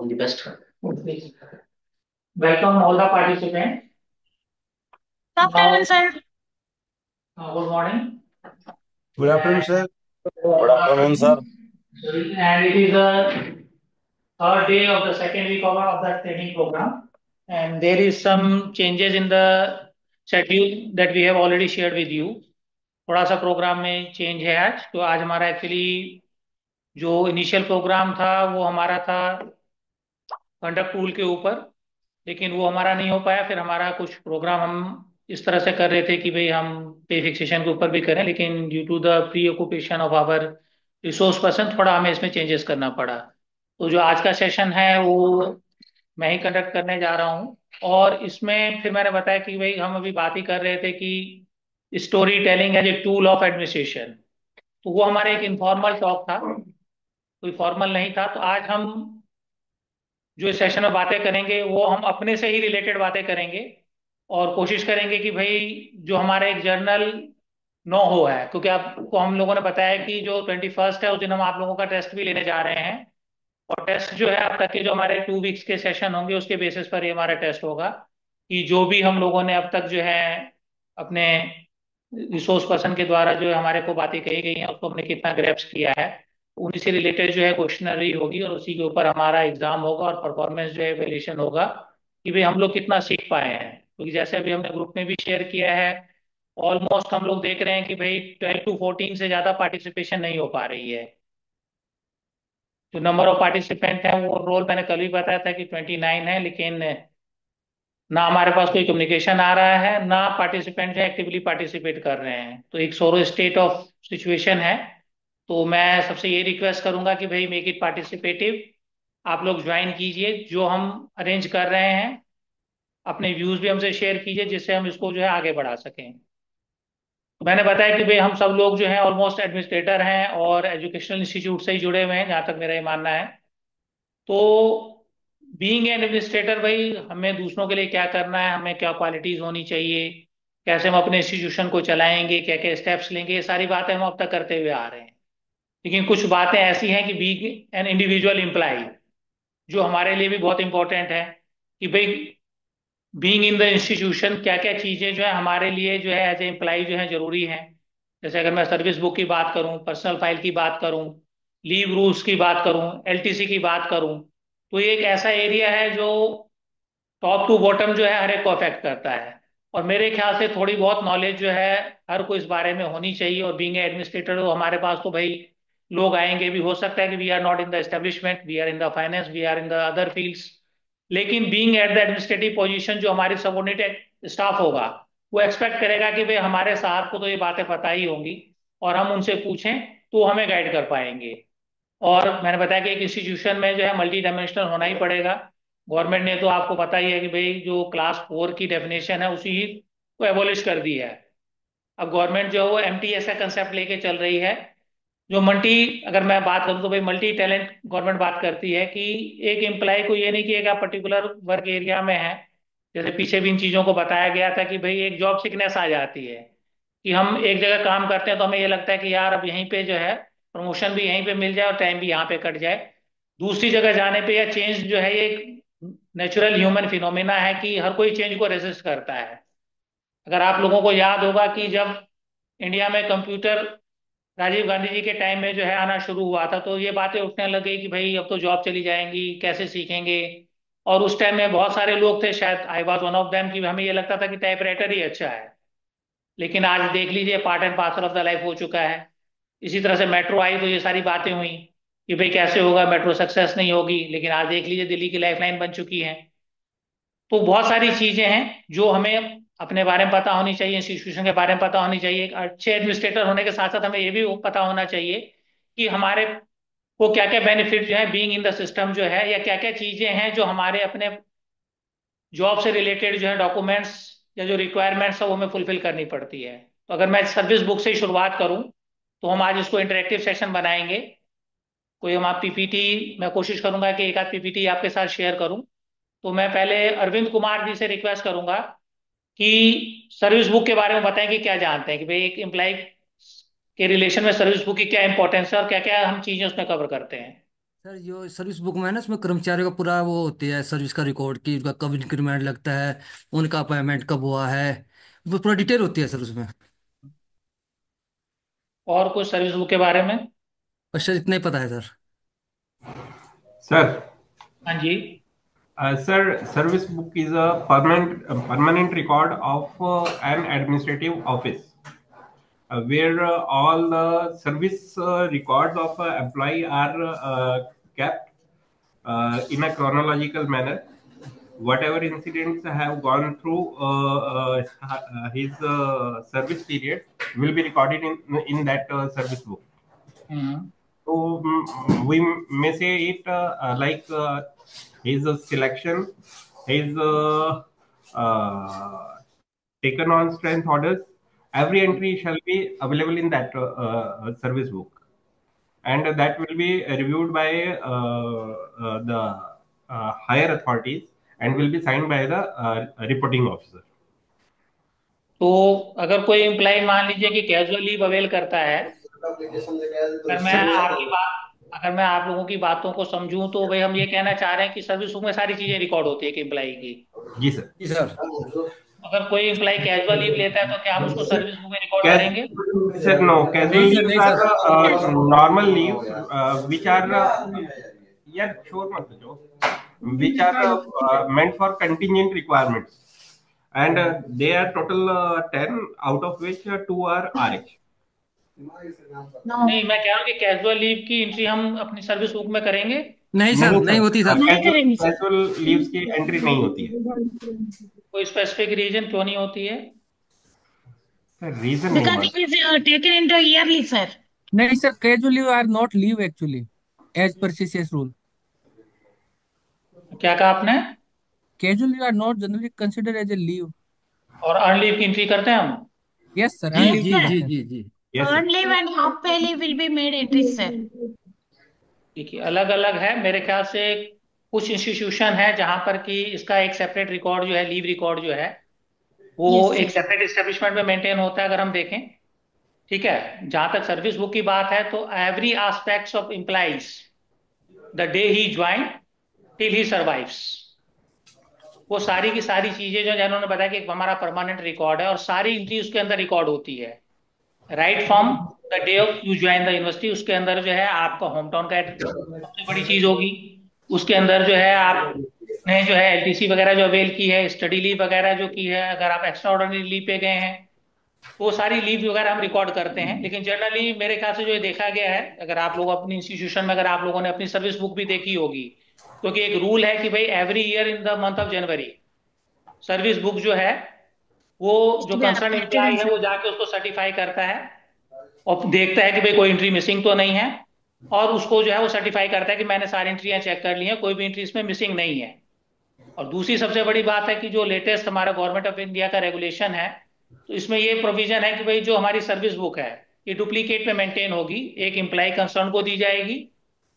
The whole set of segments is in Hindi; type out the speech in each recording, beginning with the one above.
All the best. Please welcome all the participants. Good afternoon, Now, sir. good morning. Good afternoon, sir. Good afternoon, sir. And it is the third day of the second week of the training program. And there is some changes in the schedule that we have already shared with you. थोड़ा सा प्रोग्राम में चेंज है आज। तो आज हमारा एक्चुअली जो इनिशियल प्रोग्राम था वो हमारा था कंडक्ट टूल के ऊपर, लेकिन वो हमारा नहीं हो पाया। फिर हमारा कुछ प्रोग्राम हम इस तरह से कर रहे थे कि भाई हम पे फिक्सेशन के ऊपर भी करें, लेकिन due to the preoccupation of our resource person थोड़ा हमें इसमें चेंजेस करना पड़ा। तो जो आज का सेशन है वो मैं ही कंडक्ट करने जा रहा हूँ। और इसमें फिर मैंने बताया कि भाई हम अभी बात ही कर रहे थे कि story telling as a tool of administration. तो वो हमारा एक इनफॉर्मल टॉक था, कोई फॉर्मल नहीं था। तो आज हम जो इस सेशन में बातें करेंगे वो हम अपने से ही रिलेटेड बातें करेंगे और कोशिश करेंगे कि भाई जो हमारा एक जर्नल नो हो है, क्योंकि आपको हम लोगों ने बताया कि जो 21 है उस दिन हम आप लोगों का टेस्ट भी लेने जा रहे हैं। और टेस्ट जो है अब तक के जो हमारे 2 वीक्स के सेशन होंगे उसके बेसिस पर ये हमारा टेस्ट होगा कि जो भी हम लोगों ने अब तक जो है अपने रिसोर्स पर्सन के द्वारा जो हमारे को बातें कही गई हैं उसको हमने कितना ग्रैप्स किया है। उन्हीं से रिलेटेड जो है क्वेश्चनरी होगी और उसी के ऊपर हमारा एग्जाम होगा और परफॉर्मेंस जो है वैल्यूएशन होगा कि भाई हम लोग कितना सीख पाए हैं। क्योंकि जैसे अभी हमने ग्रुप में भी शेयर किया है, ऑलमोस्ट हम लोग देख रहे हैं कि भाई 12 to 14 से ज्यादा पार्टिसिपेशन नहीं हो पा रही है। जो नंबर ऑफ पार्टिसिपेंट है वो रोल मैंने कल भी बताया था कि 29 है, लेकिन ना हमारे पास कोई कम्युनिकेशन आ रहा है ना पार्टिसिपेंट जो एक्टिवली पार्टिसिपेट कर रहे हैं। तो एक सोरो स्टेट ऑफ सिचुएशन है। तो मैं सबसे ये रिक्वेस्ट करूंगा कि भाई मेक इट पार्टिसिपेटिव, आप लोग ज्वाइन कीजिए जो हम अरेंज कर रहे हैं। अपने व्यूज भी हमसे शेयर कीजिए जिससे हम इसको जो है आगे बढ़ा सकें। तो मैंने बताया कि भाई हम सब लोग जो हैं ऑलमोस्ट एडमिनिस्ट्रेटर हैं और एजुकेशनल इंस्टीट्यूट से ही जुड़े हुए हैं, जहाँ तक मेरा ये मानना है। तो बीइंग एन एडमिनिस्ट्रेटर भाई हमें दूसरों के लिए क्या करना है, हमें क्या क्वालिटीज होनी चाहिए, कैसे हम अपने इंस्टीट्यूशन को चलाएंगे, क्या क्या स्टेप्स लेंगे, ये सारी बातें हम अब तक करते हुए आ रहे हैं। लेकिन कुछ बातें ऐसी हैं कि बीइंग एन इंडिविजुअल एम्प्लॉय जो हमारे लिए भी बहुत इंपॉर्टेंट है कि भाई बीइंग इन द इंस्टीट्यूशन क्या क्या चीजें जो है हमारे लिए जो है एज ए एम्प्लॉय जो है जरूरी हैं। जैसे अगर मैं सर्विस बुक की बात करूं, पर्सनल फाइल की बात करूं, लीव रूल्स की बात करूं, एलटीसी की बात करूं, तो ये एक ऐसा एरिया है जो टॉप टू बॉटम जो है हर एक को अफेक्ट करता है। और मेरे ख्याल से थोड़ी बहुत नॉलेज जो है हर को इस बारे में होनी चाहिए। और बीइंग एडमिनिस्ट्रेटर तो हमारे पास तो भाई लोग आएंगे भी, हो सकता है कि we are not in the establishment, we are in the finance, we are in the other fields, लेकिन being at the administrative position जो हमारी सबऑर्डिनेट स्टाफ होगा वो एक्सपेक्ट करेगा कि भाई हमारे साहब को तो ये बातें पता ही होंगी और हम उनसे पूछें तो हमें गाइड कर पाएंगे। और मैंने बताया कि एक इंस्टीट्यूशन में जो है मल्टी डायमेंशनल होना ही पड़ेगा। गवर्नमेंट ने तो आपको पता ही है कि भाई जो क्लास 4 की डेफिनेशन है उसी को एबोलिश कर दी है। अब गवर्नमेंट जो है वो एमटीएस का कंसेप्ट लेके चल रही है। जो मल्टी, अगर मैं बात करूं तो भाई मल्टी टैलेंट गवर्नमेंट बात करती है कि एक एम्प्लॉय को ये नहीं कि एक आप पर्टिकुलर वर्क एरिया में है। जैसे पीछे भी इन चीजों को बताया गया था कि भाई एक जॉब सिकनेस आ जाती है कि हम एक जगह काम करते हैं तो हमें ये लगता है कि यार अब यहीं पे जो है प्रमोशन भी यहीं पे मिल जाए और टाइम भी यहाँ पे कट जाए। दूसरी जगह जाने पे या चेंज जो है ये एक नेचुरल ह्यूमन फिनोमेना है कि हर कोई चेंज को रेजिस्ट करता है। अगर आप लोगों को याद होगा कि जब इंडिया में कंप्यूटर राजीव गांधी जी के टाइम में जो है आना शुरू हुआ था तो ये बातें उठने लग गई कि भाई अब तो जॉब चली जाएंगी, कैसे सीखेंगे। और उस टाइम में बहुत सारे लोग थे, शायद I was one of them, कि हमें ये लगता था कि टाइपराइटर ही अच्छा है। लेकिन आज देख लीजिए part and parcel of the life हो चुका है। इसी तरह से मेट्रो आई तो ये सारी बातें हुई कि भाई कैसे होगा, मेट्रो सक्सेस नहीं होगी, लेकिन आज देख लीजिए दिल्ली की लाइफलाइन बन चुकी है। तो बहुत सारी चीजें हैं जो हमें अपने बारे में पता होनी चाहिए, इंस्टीट्यूशन के बारे में पता होनी चाहिए। एक अच्छे एडमिनिस्ट्रेटर होने के साथ साथ हमें ये भी पता होना चाहिए कि हमारे को क्या क्या बेनिफिट जो है बीइंग इन द सिस्टम जो है, या क्या क्या चीजें हैं जो हमारे अपने जॉब से रिलेटेड जो है डॉक्यूमेंट्स या जो रिक्वायरमेंट्स है वो हमें फुलफिल करनी पड़ती है। तो अगर मैं सर्विस बुक से ही शुरुआत करूं तो हम आज इसको इंटरेक्टिव सेशन बनाएंगे। कोई हम आप पीपीटी, मैं कोशिश करूंगा कि एक आध पीपीटी आपके साथ शेयर करूं। तो मैं पहले अरविंद कुमार जी से रिक्वेस्ट करूंगा कि सर्विस बुक के बारे में बताएं कि क्या जानते हैं कि भाई एक एम्प्लॉय के रिलेशन में सर्विस बुक की क्या इंपॉर्टेंस है और क्या क्या हम चीजें उसमें कवर करते हैं। सर जो सर्विस बुक में है ना, उसमें कर्मचारियों का पूरा वो होती है सर्विस का रिकॉर्ड की उनका कब इंक्रीमेंट लगता है, उनका अपॉइंटमेंट कब हुआ है, वो पूरा डिटेल होती है सर उसमें। और कुछ सर्विस बुक के बारे में? बस सर इतना ही पता है सर। Sir, हाँ जी। sir, service book is a permanent record of an administrative office where all the service records of employee are kept in a chronological manner. Whatever incidents have gone through his service period will be recorded in that service book. Hmm. So we may say it like his selection, his taken on strength orders. Every entry shall be available in that service book, and that will be reviewed by the higher authorities and will be signed by the reporting officer. तो अगर कोई एम्प्लॉय मान लीजिए कि कैजुअल लीव अवेल करता है, अगर मैं आपकी बात अगर मैं आप लोगों की बातों को समझूं तो भाई हम ये कहना चाह रहे हैं कि सर्विस बुक में सारी चीजें रिकॉर्ड होती है एक एम्प्लॉय की। जी सर। जी सर। अगर कोई एम्प्लॉय कैजुअल लीव लेता है तो क्या हम उसको सर्विस बुक में रिकॉर्ड करेंगे? Sir, no. Casual नहीं सर, leaves नहीं are sir. normal leaves which are yeah, sure, which are meant for contingent requirements, and they are total 10, out of which 2 are RH. No. नहीं, मैं कह रहा हूँ कि कैजुअल लीव की एंट्री हम अपनी सर्विस बुक में करेंगे। नहीं सर, नहीं नहीं सर, होती सर। नहीं करेंगे सर। कैजुअल लीव्स की एंट्री नहीं होती है। कोई स्पेसिफिक रीजन क्यों नहीं होती है? रीजन नहीं Because मालूम। it is taken into yearly, sir. नहीं sir, casual leave are not leave actually, as per CCS rule. क्या कहा आपने? Casual leave are not generally considered as a leave. और अर्न लीव की एंट्री करते हैं हम? Yes sir, जी earn Yes, leave जी भी sir. जी करते हैं। जी जी। Yes Earned sir. leave and half pay leave will be made entries, sir. देखिए, अलग अलग है मेरे ख्याल से। कुछ इंस्टीट्यूशन है जहां पर कि इसका एक सेपरेट रिकॉर्ड जो है, लीव रिकॉर्ड जो है वो Yes, एक sir. सेपरेट एस्टेब्लिशमेंट में मेंटेन होता है अगर हम देखें। ठीक है, जहां तक सर्विस बुक की बात है तो every aspects of employees the day he join till he survives, वो सारी की सारी चीजें जो जिन्होंने बताया कि एक हमारा परमानेंट रिकॉर्ड है और सारी एंट्री उसके अंदर रिकॉर्ड होती है। Right from the day of you join the university, उसके अंदर जो है आपका होम टाउन का सबसे बड़ी चीज होगी। उसके अंदर जो है आपने जो है एलटीसी वगैरह जो अवेल की है, स्टडी लीव वगैरह जो की है, अगर आप एक्स्ट्रा ऑर्डिनरी लीव पे गए हैं तो वो सारी लीव वगैरह हम रिकॉर्ड करते हैं। लेकिन जनरली मेरे ख्याल से जो ये देखा गया है, अगर आप लोग अपनी इंस्टीट्यूशन में अगर आप लोगों ने अपनी सर्विस बुक भी देखी होगी, क्योंकि एक रूल है कि भाई every year in the month of January service book जो है वो जो We are concern updated employee in है वो जाके उसको सर्टिफाई करता है और देखता है कि भाई कोई एंट्री मिसिंग तो नहीं है, और उसको जो है वो सर्टिफाई करता है कि मैंने सारी एंट्रियां चेक कर ली हैं, कोई भी एंट्री इसमें मिसिंग नहीं है। और दूसरी सबसे बड़ी बात है कि जो लेटेस्ट हमारा गवर्नमेंट ऑफ इंडिया का रेगुलेशन है, तो इसमें ये प्रोविजन है कि भाई जो हमारी सर्विस बुक है ये डुप्लीकेट में मेंटेन होगी, एक एम्प्लॉय कंसर्न को दी जाएगी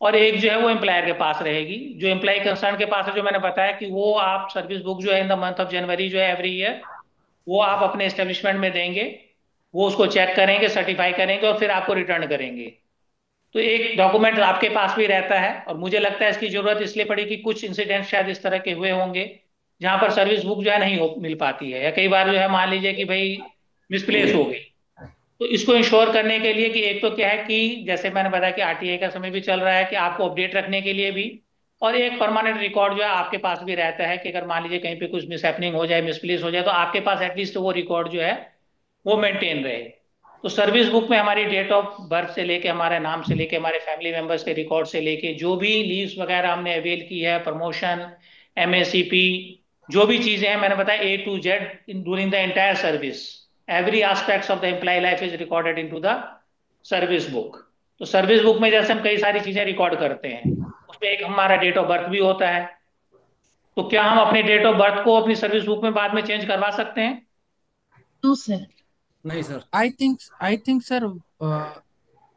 और एक जो है वो एम्प्लॉयर के पास रहेगी। जो एम्प्लॉय कंसर्न के पास है, जो मैंने बताया कि वो आप सर्विस बुक जो है इन द मंथ ऑफ जनवरी जो है एवरी ईयर वो आप अपने एस्टेब्लिशमेंट में देंगे, वो उसको चेक करेंगे, सर्टिफाई करेंगे और फिर आपको रिटर्न करेंगे। तो एक डॉक्यूमेंट आपके पास भी रहता है। और मुझे लगता है इसकी जरूरत इसलिए पड़ी कि कुछ इंसिडेंट शायद इस तरह के हुए होंगे जहां पर सर्विस बुक जो है नहीं हो मिल पाती है, या कई बार जो है मान लीजिए कि भाई मिसप्लेस हो गई। तो इसको इंश्योर करने के लिए कि एक तो क्या है कि जैसे मैंने बताया कि आरटीआई का समय भी चल रहा है, कि आपको अपडेट रखने के लिए भी, और एक परमानेंट रिकॉर्ड जो है आपके पास भी रहता है कि अगर मान लीजिए कहीं पे कुछ मिसहैपनिंग हो जाए, मिसप्लेस हो जाए, तो आपके पास एटलीस्ट वो रिकॉर्ड जो है वो मेंटेन रहे। तो सर्विस बुक में हमारी डेट ऑफ बर्थ से लेके, हमारे नाम से लेके, हमारे फैमिली मेंबर्स के रिकॉर्ड से लेके, जो भी लीव्स वगैरह हमने अवेल की है, प्रमोशन, एमएसीपी, जो भी चीजें हैं मैंने बताया A to Z in during the entire service, every aspects of the employ life is recorded into the service book. तो सर्विस बुक में जैसे हम कई सारी चीजें रिकॉर्ड करते हैं, उसमें एक हमारा डेट ऑफ बर्थ भी होता है। तो क्या हम अपने डेट ऑफ बर्थ को अपनी सर्विस बुक में बाद में चेंज करवा सकते हैं? No, sir. नहीं सर। I think सर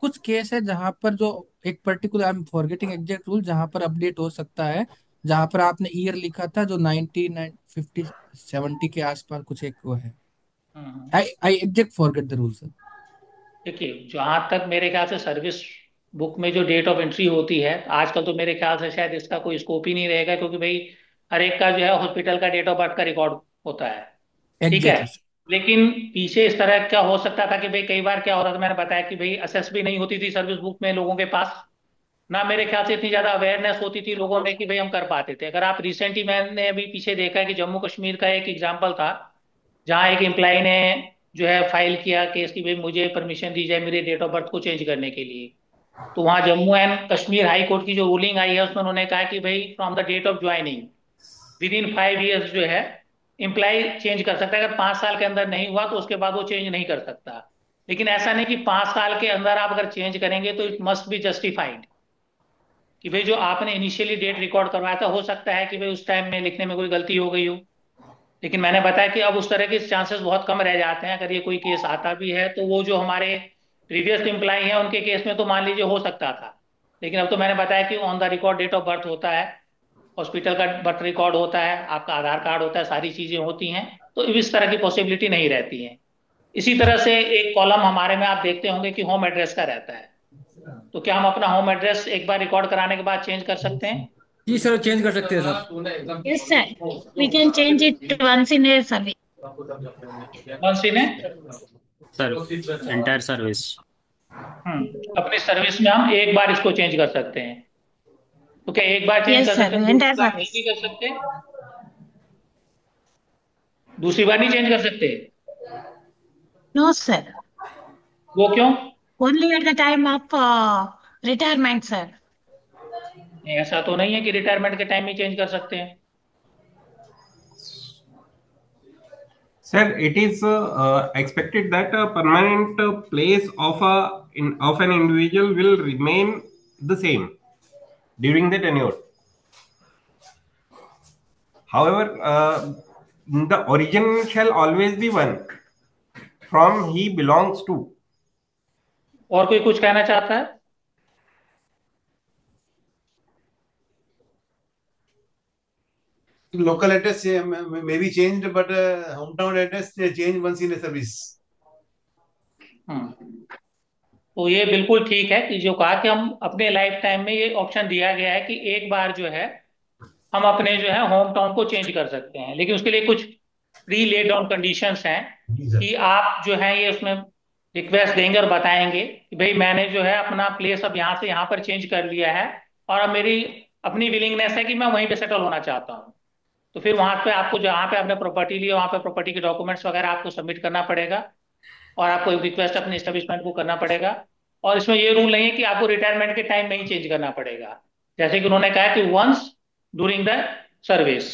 कुछ केस है जहां पर जो एक particular, I am forgetting exact rule, जहां पर अपडेट हो सकता है, जहां पर आपने ईयर लिखा था जो 1950 70 के आसपास कुछ एक वो है। Hmm. I exact forget the rule sir. देखिए, जहां तक मेरे ख्याल से सर्विस बुक में जो डेट ऑफ एंट्री होती है, आजकल तो मेरे ख्याल से शायद इसका कोई स्कोप ही नहीं रहेगा, क्योंकि भाई हर एक का जो है हॉस्पिटल का डेट ऑफ बर्थ का रिकॉर्ड होता है। ठीक है। Exactly sir. लेकिन पीछे इस तरह क्या हो सकता था कि भाई कई बार क्या हो रहा था, मैंने बताया कि भाई असेस भी नहीं होती थी सर्विस बुक में लोगों के पास, ना मेरे ख्याल से इतनी ज्यादा अवेयरनेस होती थी लोगों में कि भाई हम कर पाते थे। अगर आप रिसेंटली, मैंने अभी पीछे देखा है कि जम्मू कश्मीर का एक एग्जाम्पल था, जहाँ एक एम्प्लॉय ने जो है फाइल किया केस कि भाई मुझे परमिशन दी जाए मेरे डेट ऑफ बर्थ को चेंज करने के लिए। तो वहाँ Jammu and Kashmir high court की जो रूलिंग आई है उसमें उन्होंने कहा कि भाई from the date of joining within 5 years जो है एम्प्लॉय चेंज कर सकता है। अगर 5 साल के अंदर नहीं हुआ तो उसके बाद वो चेंज नहीं कर सकता। लेकिन ऐसा नहीं कि 5 साल के अंदर आप अगर चेंज करेंगे तो इट मस्ट बी जस्टिफाइड, कि भाई जो आपने इनिशियली डेट रिकॉर्ड करवाया था, हो सकता है कि भाई उस टाइम में लिखने में कोई गलती हो गई हो। लेकिन मैंने बताया कि अब उस तरह के चांसेस बहुत कम रह जाते हैं। अगर ये कोई केस आता भी है तो वो जो हमारे प्रीवियस एम्प्लॉय हैं उनके केस में तो मान लीजिए हो सकता था। लेकिन अब तो मैंने बताया कि on the record date of birth होता है, हॉस्पिटल का बर्थ रिकॉर्ड होता है, आपका आधार कार्ड होता है, सारी चीजें होती हैं। तो इस तरह की पॉसिबिलिटी नहीं रहती है। इसी तरह से एक कॉलम हमारे में आप देखते होंगे कि होम एड्रेस का रहता है। तो क्या हम अपना होम एड्रेस एक बार रिकॉर्ड कराने के बाद चेंज कर सकते हैं? जी सर, चेंज कर सकते हैं sir. Yes, sir. We can change it once in a service. कौन सी ने? Sir entire service. अपनी सर्विस में हम एक बार इसको चेंज कर सकते हैं। तो क्या एक बार चेंज Yes, कर sir. सकते हैं, दूसरी Entire बार नहीं भी service. कर सकते? दूसरी बार नहीं चेंज कर सकते? No, sir. वो क्यों? Only at the time of retirement, sir. नहीं, ऐसा तो नहीं है कि रिटायरमेंट के टाइम में चेंज कर सकते हैं। Sir, it is expected that a permanent place of an individual will remain the same during the tenure. However, the origin shall always be one from he belongs to. और कोई कुछ कहना चाहता है? Local address may be changed, but hometown address change once in a service. तो ये बिल्कुल ठीक है कि जो कहा कि हम अपने लाइफ टाइम में ये ऑप्शन दिया गया है कि एक बार जो है हम अपने जो है होम टाउन को चेंज कर सकते हैं। लेकिन उसके लिए कुछ प्री लेड डाउन कंडीशंस हैं जी सर। कि आप जो है ये उसमें रिक्वेस्ट देंगे और बताएंगे कि भाई मैंने जो है अपना प्लेस अब यहाँ से यहाँ पर चेंज कर लिया है और अब मेरी अपनी विलिंगनेस है कि मैं वहीं पे सेटल होना चाहता हूँ। तो फिर वहां पे आपको जहाँ पे आपने प्रॉपर्टी ली वहां पे प्रॉपर्टी के डॉक्यूमेंट्स वगैरह आपको सबमिट करना पड़ेगा और आपको रिक्वेस्ट अपने एस्टेब्लिशमेंट को करना पड़ेगा। और इसमें ये रूल नहीं है कि आपको रिटायरमेंट के टाइम में ही चेंज करना पड़ेगा। जैसे कि उन्होंने कहा कि वंस ड्यूरिंग द सर्विस,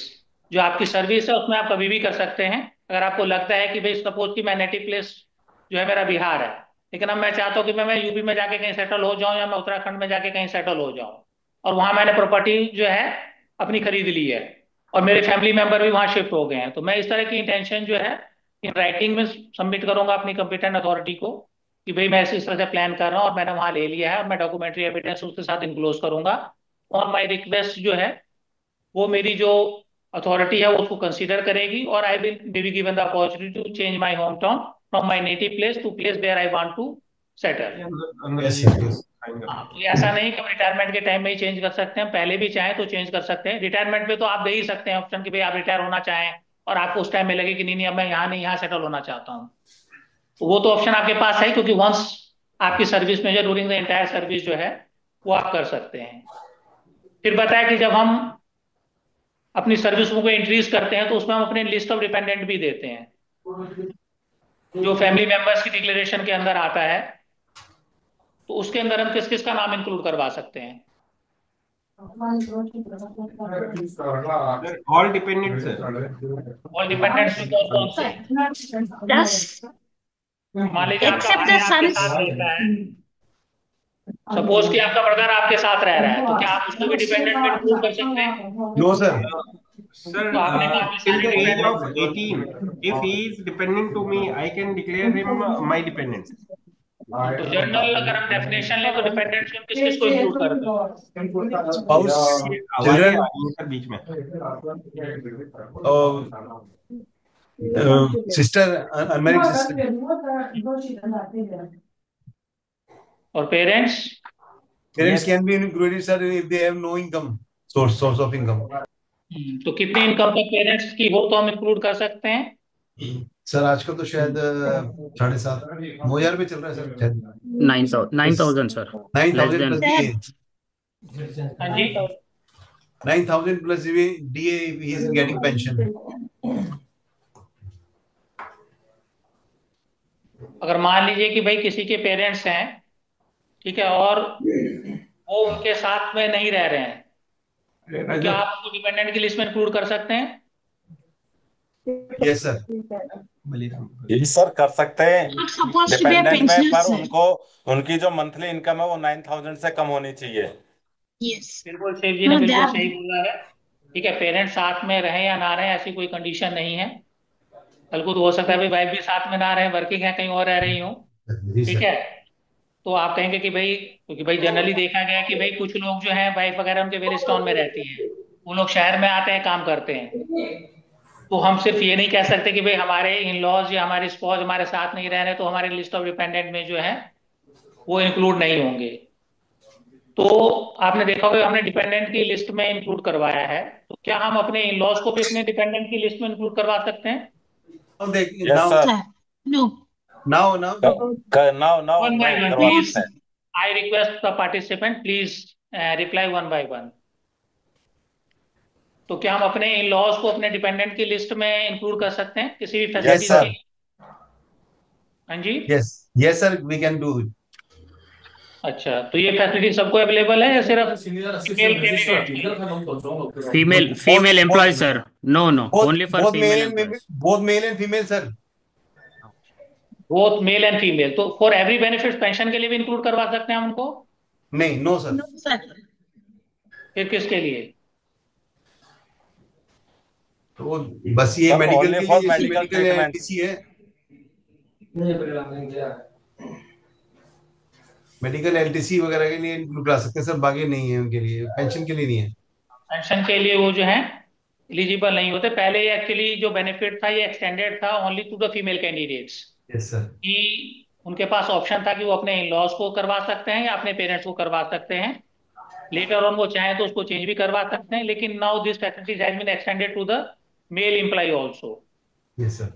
जो आपकी सर्विस है उसमें आप कभी भी कर सकते हैं। अगर आपको लगता है कि भाई सपोज कि मैं नेटिव प्लेस जो है मेरा बिहार है, लेकिन अब मैं चाहता हूँ कि मैं यूपी में जाके कहीं सेटल हो जाऊं या मैं उत्तराखंड में जाके कहीं सेटल हो जाऊं, और वहां मैंने प्रॉपर्टी जो है अपनी खरीद ली है और मेरे फैमिली मेंबर भी वहां शिफ्ट हो गए हैं, तो मैं इस तरह की इंटेंशन जो है इन राइटिंग में सबमिट करूंगा अपनी कंपिटेंट अथॉरिटी को कि भाई मैं इस तरह से प्लान कर रहा हूँ और मैंने वहां ले लिया है और मैं डॉक्यूमेंट्री एविडेंस उसके साथ इनक्लोज करूंगा। और माई रिक्वेस्ट जो है वो मेरी जो अथॉरिटी है वो उसको कंसीडर करेगी और I will be given the opportunity to change my home town from my native place to place where I want to settle. Yes, sir. Yes. हाँ, तो ये ऐसा नहीं कि हम रिटायरमेंट के टाइम में ही चेंज कर सकते हैं, पहले भी चाहें तो चेंज कर सकते हैं। रिटायरमेंट में तो आप दे ही सकते हैं ऑप्शन कि भाई आप रिटायर होना चाहें और आपको उस टाइम में लगे कि नहीं नहीं अब मैं यहाँ नहीं यहाँ सेटल होना चाहता हूँ, तो वो तो ऑप्शन आपके पास है, क्योंकि वंस आपकी सर्विस में जो ड्यूरिंग द एंटायर सर्विस जो है वो आप कर सकते हैं। फिर बताया कि जब हम अपनी सर्विस को इंक्रीज करते हैं तो उसमें हम अपने लिस्ट ऑफ डिपेंडेंट भी देते हैं, जो फैमिली मेंबर्स की डिक्लेरेशन के अंदर आता है। तो उसके अंदर हम किस किस का नाम इंक्लूड करवा सकते हैं? All dependents, sir. और डिपेंडेंट्स में कौन कौन से? Plus, मान लीजिए आपका except भाई the आपके sons. साथ रहता है, सपोज कि आपका ब्रदर आपके साथ रह रहा है, तो क्या आप उसको भी डिपेंडेंट में इंक्लूड कर सकते हैं? No, sir. Sir, तो आपने कहा कि till सारे the age of dependent 18, if he is dependent to me, I can declare him my dependent. तो जनरल अगर हम डेफिनेशन लें तो डिपेंडेंट्स में किस किस को इंक्लूड करते हैं? Spouse, आवाज़ें children, आ रही हैं सर बीच में। sister, unmarried sister. और parents? Parents Yes. can be included, sir, if they have no income source of income. तो कितनी इनकम तक पेरेंट्स की हो तो हम इंक्लूड कर सकते हैं? सर आजकल तो शायद 7,500 9,000 पे चल रहा है सर, शायद 9,000 sir. Less 9,000 than plus Sir, DA, हाँ जी। 9,000 plus DA he is getting pension. अगर मान लीजिए कि भाई किसी के पेरेंट्स हैं, ठीक है, और वो उनके साथ में नहीं रह रहे हैं, तो क्या आप उनको डिपेंडेंट की लिस्ट में इंक्लूड कर सकते हैं? Yes sir. यही सर कर सकते हैं not supposed to be a dependent में, pensioner, पर sir. उनको उनकी जो मंथली इनकम है वो 9,000 से कम होनी चाहिए। Yes. बिल्कुल शिव जी ने No, they बिल्कुल are. सही बोला है। ठीक है, पेरेंट्स साथ में रहें या ना रहें ऐसी कोई कंडीशन नहीं है। कल को तो हो सकता है भाई वाइफ भी साथ में ना रहे, वर्किंग है, कहीं और रह रही हो, जी ठीक सर। है, तो आप कहेंगे कि भाई, क्योंकि भाई जनरली देखा गया है कि भाई कुछ लोग जो हैं वाइफ वगैरह उनके वेरिस टाउन में रहती हैं, वो लोग शहर में आते हैं, काम करते हैं, तो हम सिर्फ ये नहीं कह सकते कि भाई हमारे इन लॉज या हमारे स्पॉज हमारे साथ नहीं रह रहे तो हमारे लिस्ट ऑफ डिपेंडेंट में जो है वो इंक्लूड नहीं होंगे। तो आपने देखा होगा हमने डिपेंडेंट की लिस्ट में इंक्लूड करवाया है, तो क्या हम अपने इन लॉज को भी अपने डिपेंडेंट की लिस्ट में इंक्लूड करवा सकते हैं? यस Now, सर, Sir. No. now, now now one by no one करवा प्लीज, सकते हैं। I request the participant please reply one by one. तो क्या हम अपने इन लॉज को अपने डिपेंडेंट की लिस्ट में इंक्लूड कर सकते हैं किसी भी Yes, फैसिलिटीज sir. की? हाँ जी। yes sir, we can do it. अच्छा, तो ये फैसिलिटी सबको अवेलेबल है या सिर्फ female candidate? Female employees sir. No, only for female employees. both male and female sir. Both male and female, तो फॉर एवरी बेनिफिट पेंशन के लिए भी इंक्लूड करवा सकते हैं हम उनको? नहीं, नो सर। No, sir. फिर किसके लिए? तो बस ये Sir, मेडिकल only के for लिए, जैसे medical मेडिकल treatment. एलटीसी है, मेडिकल एलटीसी वगैरह के लिए इंक्लूड करा सकते हैं सर, बाकी नहीं है उनके लिए, पेंशन के लिए नहीं है। पेंशन के लिए वो जो है एलिजिबल नहीं होते। पहले एक्चुअली जो बेनिफिट था ये एक्सटेंडेड था only to the female candidates, yes sir. कि उनके पास ऑप्शन था कि वो अपने इन लॉज को करवा सकते हैं या अपने पेरेंट्स को करवा सकते हैं। लेटर ऑन वो चाहे तो उसको चेंज भी करवा सकते हैं, लेकिन now this facility has been extended to the male employee also. Yes sir.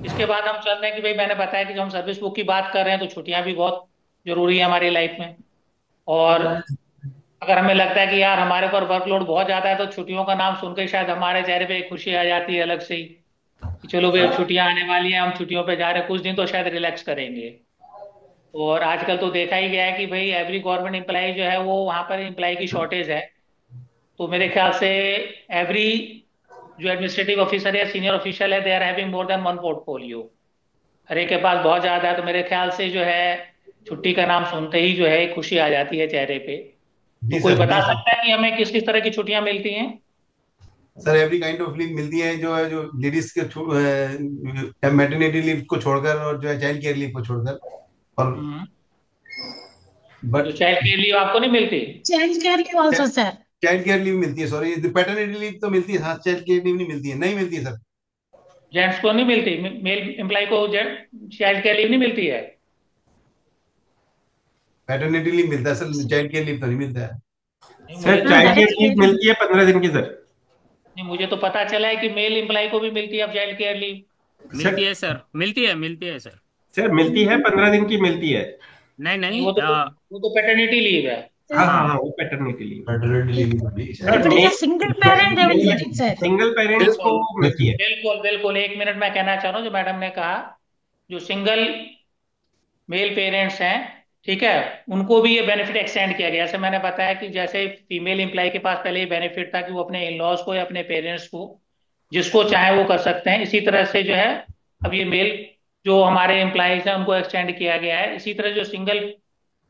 इसके बाद हम चल रहे हैं कि भाई मैंने बताया कि जब हम सर्विस बुक की बात कर रहे हैं तो छुट्टियां भी बहुत जरूरी है हमारी लाइफ में, और अगर हमें लगता है कि यार हमारे ऊपर वर्कलोड बहुत ज्यादा है तो छुट्टियों का नाम सुनकर शायद हमारे चेहरे पे एक खुशी आ जाती है अलग से ही कि चलो भाई अब छुट्टियां आने वाली हैं, हम छुट्टियों पे जा रहे हैं, कुछ दिन तो शायद रिलैक्स करेंगे। और आजकल तो देखा ही गया है कि भाई एवरी गवर्नमेंट एम्प्लॉय जो है वो वहां पर एम्प्लॉय की शॉर्टेज है, तो मेरे ख्याल से एवरी जो एडमिनिस्ट्रेटिव ऑफिसर या सीनियर ऑफिशियल है they are having more than one portfolio, हर एक के पास बहुत ज्यादा है, तो मेरे ख्याल से जो है छुट्टी का नाम सुनते ही जो है एक खुशी आ जाती है चेहरे पे। तो जी कोई सर, बता जी सर। सकता है कि हमें किस किस तरह की छुट्टियां मिलती हैं? Sir every kind of leave मिलती है, जो है जो लेडीज के मैटरनिटी लीव को छोड़कर और जो है चाइल्ड केयर लीव को छोड़कर, और बट जो चाइल्ड केयर लीव आपको नहीं मिलती? Child care leave also, sir. Child care leave मिलती है, सॉरी पैटर्निटी लीव तो मिलती है, हाँ चाइल्ड केयर लीव नहीं मिलती है, नहीं मिलती है सर। जेंट्स को नहीं मिलती? मेल एम्प्लॉय को चाइल्ड केयर लीव नहीं मिलती है? पैटर्निटी लीव मिलता है सर, चाइल्ड केयर लीव तो नहीं मिलता है। नहीं, सर मुझे child that care is leave good. मिलती है 15 दिन की सर। नहीं, मुझे तो पता चला है कि मेल एम्प्लॉय को भी मिलती है अब चाइल्ड केयर लीव। मिलती है सर, मिलती है सर। सर मिलती है 15 दिन की मिलती है। नहीं नहीं, नहीं वो तो पैटर्निटी लीव है। हाँ हाँ हाँ हाँ, वो paternity leave. Paternity leave If it is a single parent, they will get it, sir. Single parents को मिलती है। बिल्कुल बिल्कुल, एक मिनट मैं कहना चाह रहा हूँ जो मैडम ने कहा, जो सिंगल मेल पेरेंट्स हैं, ठीक है, उनको भी ये बेनिफिट एक्सटेंड किया गया। जैसे मैंने बताया कि जैसे फीमेल एम्प्लॉय के पास पहले ये बेनिफिट था कि वो अपने इन लॉज को या अपने पेरेंट्स को जिसको चाहे वो कर सकते हैं, इसी तरह से जो है अब ये मेल जो हमारे एम्प्लॉयज हैं उनको एक्सटेंड किया गया है। इसी तरह जो सिंगल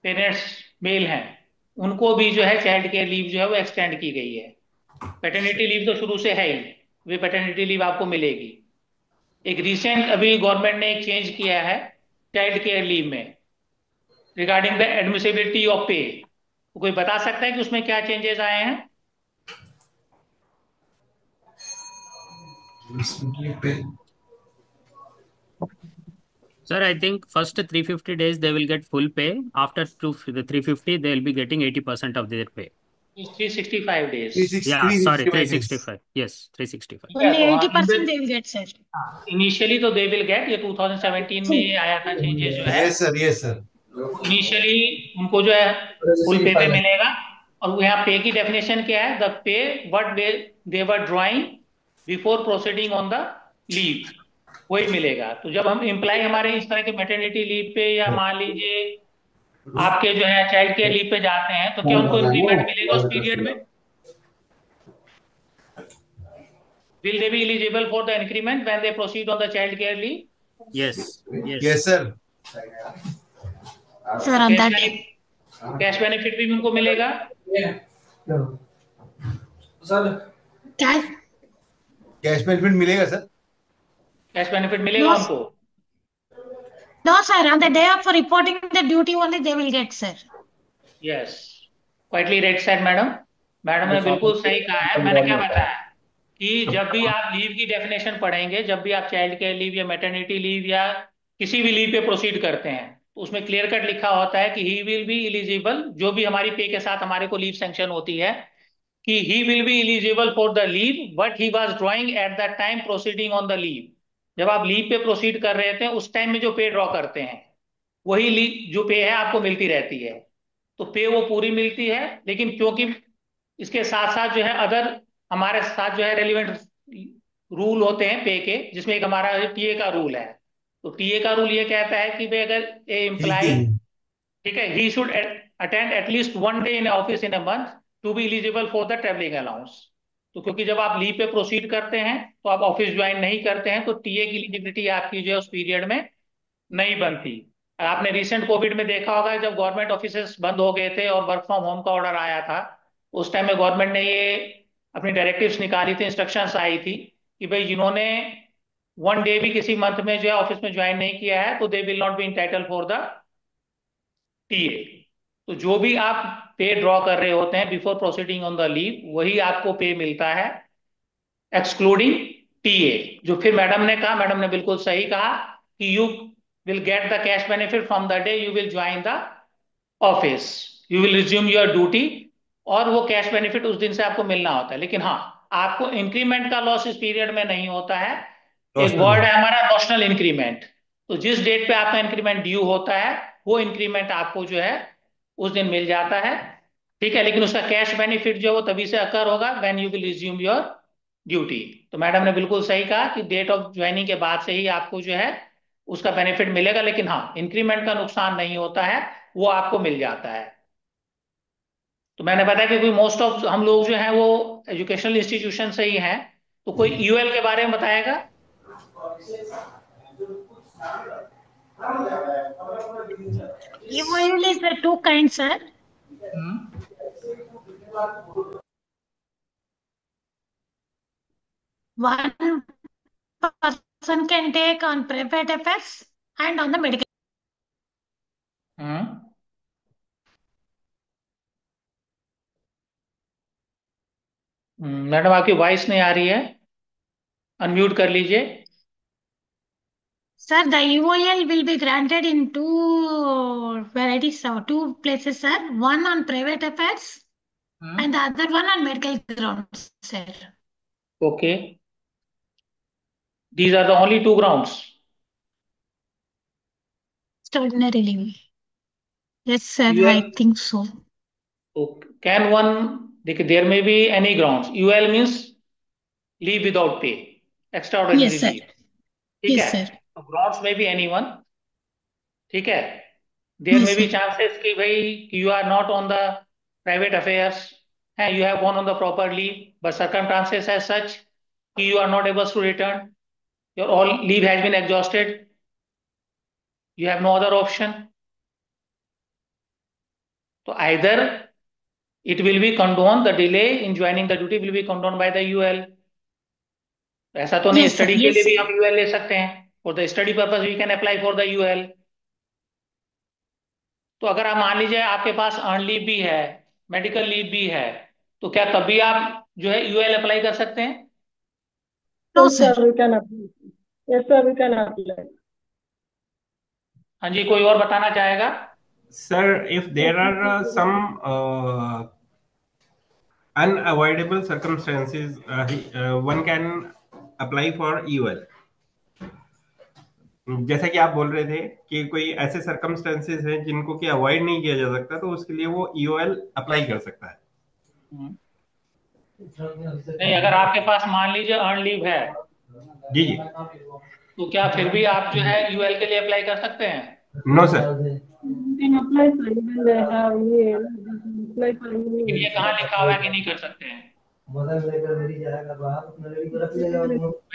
पेरेंट्स मेल हैं उनको भी जो है चाइल्ड केयर लीव जो है वो एक्सटेंड की गई है। पैटर्निटी लीव तो शुरू से है ही, वे पैटर्निटी लीव आपको मिलेगी। एक रिसेंट अभी गवर्नमेंट ने एक चेंज किया है चाइल्ड केयर लीव में रिगार्डिंग द एडमिसिबिलिटी ऑफ पे। कोई बता सकता है कि उसमें क्या चेंजेस आए हैं? Sir, I think first 350 days they will get full pay. After the 350, they will be getting 80% of their pay. It's 365 days. Yeah, sorry, 365 days. 365. Yes, 365. ठीक है, Only तो हाँ 80% they will get, sir. Initially तो दे विल गेट, ये 2017 में आया था चेंजेस जो है। Yes sir, yes sir. Initially उनको जो है फुल पे पे मिलेगा। और यहाँ पे की डेफिनेशन क्या है? The pay what they were drawing before proceeding on the leave, वही मिलेगा। तो जब हम एम्प्लॉय हमारे इस तरह के मैटरनिटी लीव पे या मान लीजिए आपके जो है चाइल्ड केयर लीव पे जाते हैं, तो क्या उनको इंक्रीमेंट मिलेगा उस पीरियड में? Will they be eligible for the increment when they proceed on the child care leave? Yes, yes yes. Sir. Sir, on that day. Cash benefit भी उनको मिलेगा? Cash? कैश बेनिफिट मिलेगा सर। कैश बेनिफिट मिलेगा No, उनको? no, sir. On the day of reporting the duty only they will get, sir. Yes, quietly right said madam. Madam ने बिल्कुल सही कहा है। मैंने क्या बताया कि जब भी आप लीव की डेफिनेशन पढ़ेंगे, जब भी आप चाइल्ड केयर लीव या मैटरनिटी लीव या किसी भी लीव पे प्रोसीड करते हैं, तो उसमें क्लियर कट लिखा होता है कि ही विल बी एलिजिबल, जो भी हमारी पे के साथ हमारे को लीव सैंक्शन होती है, कि he will be eligible for the leave but he was drawing at that time proceeding on the leave। जब आप लीव पे प्रोसीड कर रहे थे उस टाइम में जो पे ड्रॉ करते हैं, वही लीव जो पे है आपको मिलती रहती है। तो पे वो पूरी मिलती है, लेकिन क्योंकि इसके साथ साथ जो है अदर हमारे साथ जो है रेलिवेंट रूल होते हैं पे के, जिसमें एक हमारा टीए का रूल है। तो टीए का रूल ये कहता है कि भाई अगर ए ठीक एम्प्लॉय, है। ठीक है, he should attend at least one day in office in a month to be eligible for the travelling allowance. तो क्योंकि जब आप लीव पे प्रोसीड करते हैं तो आप ऑफिस ज्वाइन नहीं करते हैं, तो टीए की एलिजिबिलिटी आपकी जो है उस पीरियड में नहीं बनती। आपने रिसेंट कोविड में देखा होगा, जब गवर्नमेंट ऑफिसेस बंद हो गए थे और वर्क फ्रॉम होम का ऑर्डर आया था, उस टाइम में गवर्नमेंट ने ये अपनी डायरेक्टिव्स निकाली थी, इंस्ट्रक्शंस आई थी कि भाई जिन्होंने वन डे भी किसी मंथ में जो है ऑफिस में ज्वाइन नहीं किया है, तो they will not be entitled for the TA. तो जो भी आप पे ड्रॉ कर रहे होते हैं before proceeding on the leave, वही आपको पे मिलता है, एक्सक्लूडिंग टीए। जो फिर मैडम ने कहा, मैडम ने बिल्कुल सही कहा कि you will get the cash benefit from the day you will join the office, you will resume your duty, और वो कैश बेनिफिट उस दिन से आपको मिलना होता है। लेकिन हाँ, आपको इंक्रीमेंट का लॉस इस पीरियड में नहीं होता है। एक नॉशनल। वर्ड है हमारा नॉशनल इंक्रीमेंट। तो जिस डेट पे आपका इंक्रीमेंट ड्यू होता है, वो इंक्रीमेंट आपको जो है उस दिन मिल जाता है, ठीक है। लेकिन उसका कैश बेनिफिट जो है वो तभी से अकर होगा when you will resume your duty. तो मैडम ने बिल्कुल सही कहा कि डेट ऑफ ज्वाइनिंग के बाद से ही आपको जो है उसका बेनिफिट मिलेगा। लेकिन हाँ, इंक्रीमेंट का नुकसान नहीं होता है, वो आपको मिल जाता है। तो मैंने बताया कि कोई मोस्ट ऑफ हम लोग जो हैं वो एजुकेशनल इंस्टीट्यूशन से ही हैं। तो कोई यूएल के बारे में बताएगा? EOL is the two kinds, sir. One person can take on private affairs and on the medical. Madam आपकी वॉइस नहीं आ रही है, अनम्यूट कर लीजिए। Sir, the EOL will be granted in two varieties, two places, sir. One on private affairs and the other one on medical grounds, sir. Okay, these are the only two grounds. Extraordinary leave. Yes, sir, UL, I think so. okay. Can one, there may be any grounds. UL means leave without pay, extraordinary Yes, sir. leave, ठीक Yes, है। sir. तो grounds may be anyone, ठीक है। There Yes, may be sir. chances कि भाई you are not on the private affairs and you have gone on the proper leave, but circumstances as such कि you are not able to return, your all leave has been exhausted, you have no other option. So either it will be condoned, the delay in joining the duty will be condoned by the UL। ऐसा तो नहीं, Yes, sir. स्टडी के Yes, लिए भी sir. हम यूएल ले सकते हैं, for the study purpose we can apply for the UL. तो अगर आप मान लीजिए आपके पास अर्न लीव भी है, मेडिकल लीव भी है, तो क्या तभी आप जो है यूएल अप्लाई कर सकते हैं? No, Yes, sir, sir. we can apply. Yes, sir, we can apply. हाँ जी, कोई और बताना चाहेगा? Sir, if there are some unavoidable circumstances, one can apply for EOL. जैसा कि आप बोल रहे थे कि कोई ऐसे सर्कमस्टेंसेस हैं जिनको कि अवॉइड नहीं किया जा सकता, तो उसके लिए वो ईओएल अप्लाई कर सकता है। हम्म। नहीं, अगर आपके पास मान लीजिए अर्न लीव है, जी जी। तो क्या फिर भी आप जो है यूएल के लिए अप्लाई कर सकते हैं? No sir. लेकिन ये कहाँ लिखा हुआ है कि नहीं कर सकते हैं? भाई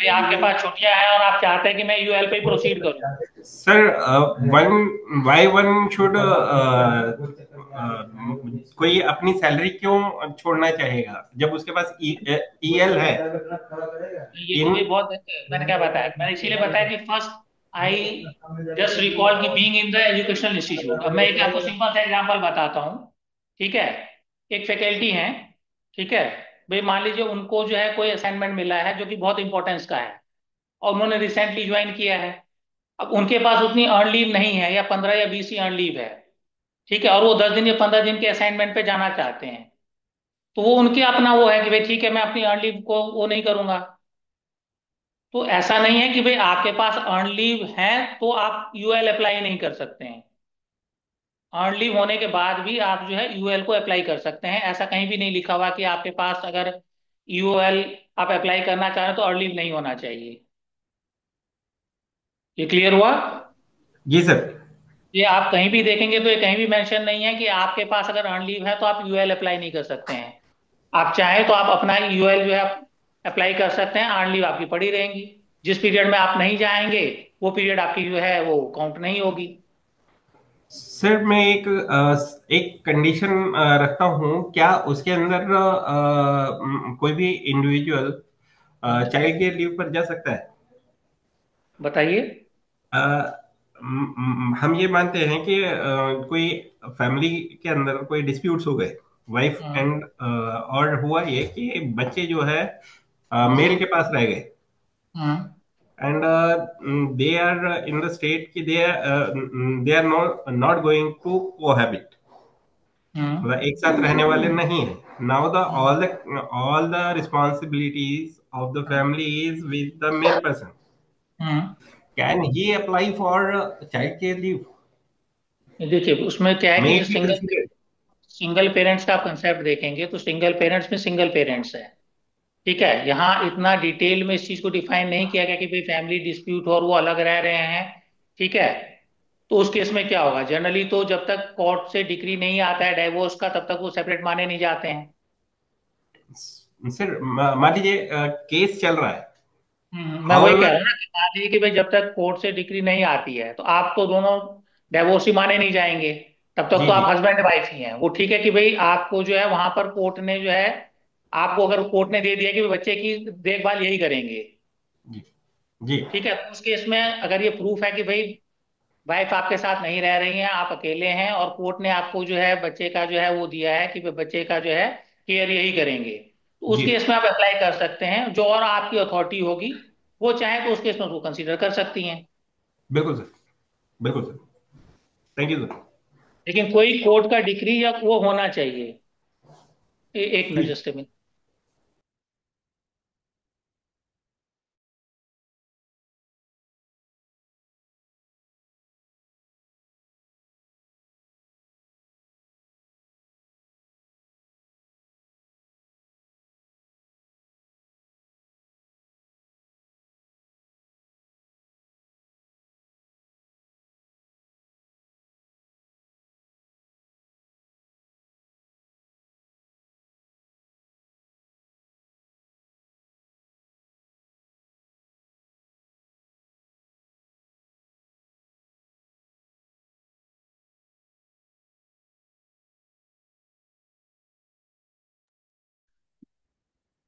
आपके पास छुट्टियां हैं और आप चाहते हैं कि मैं यूएल पे ही प्रोसीड करूं। सर वन शुड कोई अपनी सैलरी क्यों छोड़ना चाहेगा जब उसके पास ईएल है? ये तो इन भाई बहुत, मैंने क्या बताया, मैंने इसीलिए बताया कि फर्स्ट आई जस्ट रिकॉल की being in the educational institute. अब मैं एक आपको सिंपल सा एग्जांपल बताता हूँ। ठीक है, एक फैकल्टी हैं, ठीक है, भाई मान लीजिए उनको जो है कोई असाइनमेंट मिला है जो कि बहुत इंपॉर्टेंस का है, और उन्होंने रिसेंटली ज्वाइन किया है। अब उनके पास उतनी अर्न लीव नहीं है, या 15 या 20 ही अर्न लीव है, ठीक है, और वो 10 दिन या 15 दिन के असाइनमेंट पे जाना चाहते हैं, तो वो उनके अपना वो है कि भाई ठीक है, मैं अपनी अर्न लीव को वो नहीं करूंगा। तो ऐसा नहीं है कि भाई आपके पास अर्न लीव है तो आप यूएल अप्लाई नहीं कर सकते हैं। अर्न लीव होने के बाद भी आप जो है यूएल को अप्लाई कर सकते हैं। ऐसा कहीं भी नहीं लिखा हुआ कि आपके पास अगर यूएल आप अप्लाई करना चाह रहे हैं तो अर्न लीव नहीं होना चाहिए। ये क्लियर हुआ? जी सर। ये आप कहीं भी देखेंगे तो ये कहीं भी मेंशन नहीं है कि आपके पास अगर अर्न लीव है तो आप यूएल अप्लाई नहीं कर सकते हैं। आप चाहें तो आप अपना यूएल जो है अप्लाई कर सकते हैं, अर्न लीव आपकी पड़ी रहेंगी। जिस पीरियड में आप नहीं जाएंगे वो पीरियड आपकी जो है वो काउंट नहीं होगी। सर मैं एक कंडीशन रखता हूँ, क्या उसके अंदर कोई भी इंडिविजुअल चाइल्ड केयर लीव पर जा सकता है? बताइए। अ, हम ये मानते हैं कि कोई फैमिली के अंदर कोई डिस्प्यूट्स हो गए, वाइफ हम्म। एंड और हुआ ये कि बच्चे जो है मेल के पास रह गए, hmm. And they are in the state कि they are not going to cohabit, hmm. मतलब एक साथ रहने वाले नहीं है। Now the all the responsibilities of the family is with the male person, hmm. Can he apply for child care leave? देखिए उसमें क्या है मे कि जो it be single considered? Single parents का आप कंसेप्ट देखेंगे तो सिंगल पेरेंट्स में सिंगल पेरेंट्स है। ठीक है, यहाँ इतना डिटेल में इस चीज को डिफाइन नहीं किया गया कि भाई फैमिली डिस्प्यूट हो और वो अलग रह रहे हैं। ठीक है, तो उस केस में क्या होगा, जनरली तो जब तक कोर्ट से डिक्री नहीं आता है डाइवोर्स का तब तक वो सेपरेट माने नहीं जाते हैं। सर मान लीजिए केस चल रहा है, मैं वही ऑल। कह रहा हूँ ना कि मान लीजिए कि भाई जब तक कोर्ट से डिक्री नहीं आती है तो आप तो दोनों डाइवोर्सी माने नहीं जाएंगे। तब तक जी तो जी आप हस्बैंड वाइफ ही हैं। वो ठीक है कि भाई आपको जो है वहां पर कोर्ट ने जो है, आपको अगर कोर्ट ने दे दिया कि भाई बच्चे की देखभाल यही करेंगे, जी जी ठीक है, तो उस केस में अगर ये प्रूफ है कि भाई वाइफ आपके साथ नहीं रह रही हैं, आप अकेले हैं, और कोर्ट ने आपको जो है बच्चे का जो है वो दिया है कि भाई बच्चे का जो है केयर यही करेंगे, तो उस जी। केस में आप अप्लाई कर सकते हैं। जो और आपकी अथॉरिटी होगी वो चाहे तो उस केस में उसको कंसीडर कर सकती हैं। बिल्कुल सर, बिल्कुल सर। Thank you sir. लेकिन कोई कोर्ट का डिग्री या वो होना चाहिए। एक मिनट जी। Just minute.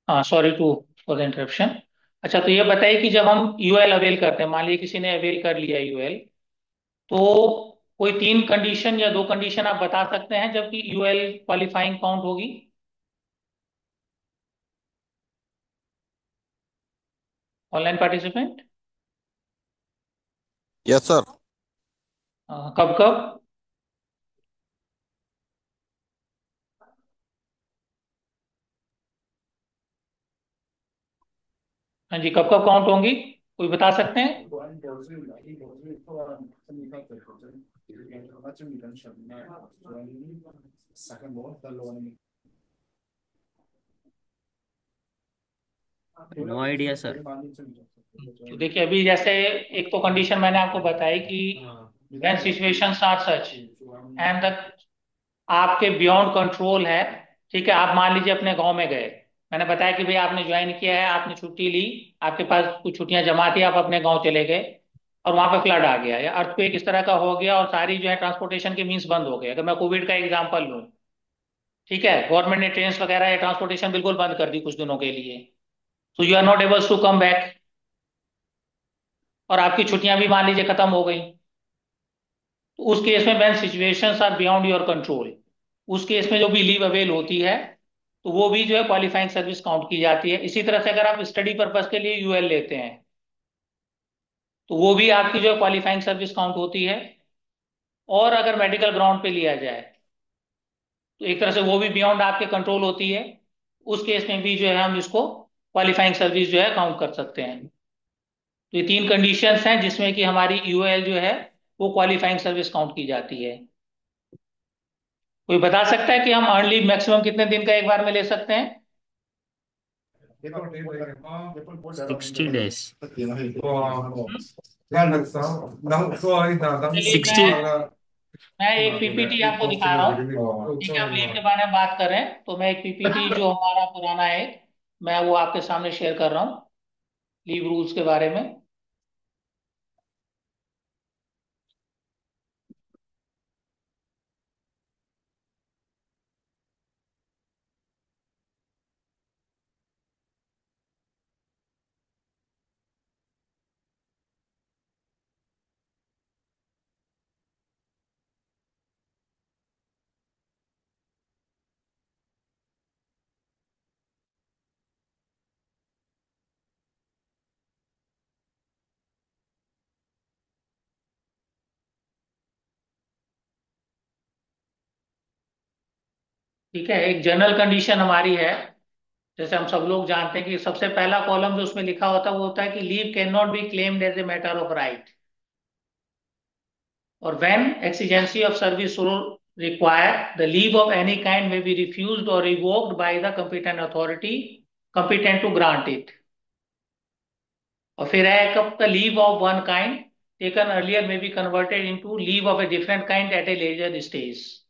हाँ, sorry to for the interruption. अच्छा, तो ये बताइए कि जब हम यूएल अवेल करते हैं, मान लीजिए किसी ने अवेल कर लिया यूएल, तो कोई 3 कंडीशन या 2 कंडीशन आप बता सकते हैं जबकि यूएल क्वालिफाइंग काउंट होगी? Online participant. Yes sir. कब कब? हाँ जी, कब कब काउंट होंगी, कोई बता सकते हैं? No idea sir. तो देखिए, अभी जैसे एक तो कंडीशन मैंने आपको बताई कि when situations are such and the आपके बियॉन्ड कंट्रोल है, ठीक है, आप मान लीजिए अपने गांव में गए, मैंने बताया कि भाई आपने ज्वाइन किया है, आपने छुट्टी ली, आपके पास कुछ छुट्टियां जमा थी, आप अपने गांव चले गए और वहां पे फ्लड आ गया या अर्थक्वेक इस तरह का हो गया और सारी जो है ट्रांसपोर्टेशन के मीन्स बंद हो गए। अगर मैं कोविड का एग्जांपल लूं, ठीक है, गवर्नमेंट ने ट्रेन वगैरह या ट्रांसपोर्टेशन बिल्कुल बंद कर दी कुछ दिनों के लिए, तो you are not able to come back, और आपकी छुट्टियां भी मान लीजिए खत्म हो गई, तो उस केस में when situations are beyond your control, उस केस में जो भी लीव अवेल होती है तो वो भी जो है क्वालिफाइंग सर्विस काउंट की जाती है। इसी तरह से अगर आप स्टडी पर्पज के लिए यूएल लेते हैं तो वो भी आपकी जो है क्वालिफाइंग सर्विस काउंट होती है। और अगर मेडिकल ग्राउंड पे लिया जाए तो एक तरह से वो भी बियॉन्ड आपके कंट्रोल होती है, उस केस में भी जो है हम इसको क्वालिफाइंग सर्विस जो है काउंट कर सकते हैं। तो ये तीन कंडीशंस हैं जिसमें कि हमारी यूएल जो है वो क्वालिफाइंग सर्विस काउंट की जाती है। कोई बता सकता है कि हम अर्न लीव मैक्सिमम कितने दिन का एक बार में ले सकते हैं? 60 days। चलिए 60। मैं एक पीपीटी आपको दिखा रहा हूँ, ठीक है, हम लीव के बारे में बात कर रहे हैं तो मैं एक पीपीटी जो हमारा पुराना है मैं वो आपके सामने शेयर कर रहा हूँ लीव रूल्स के बारे में। ठीक है, एक जनरल कंडीशन हमारी है, जैसे हम सब लोग जानते हैं कि सबसे पहला कॉलम जो उसमें लिखा होता है वो होता है कि leave can not be claimed as a matter of right, और when exigency of service rule require, the leave of any kind may be refused or revoked by the competent authority competent to grant it। और फिर है कब the leave of one kind taken earlier may be converted into leave of a different kind at a later stage।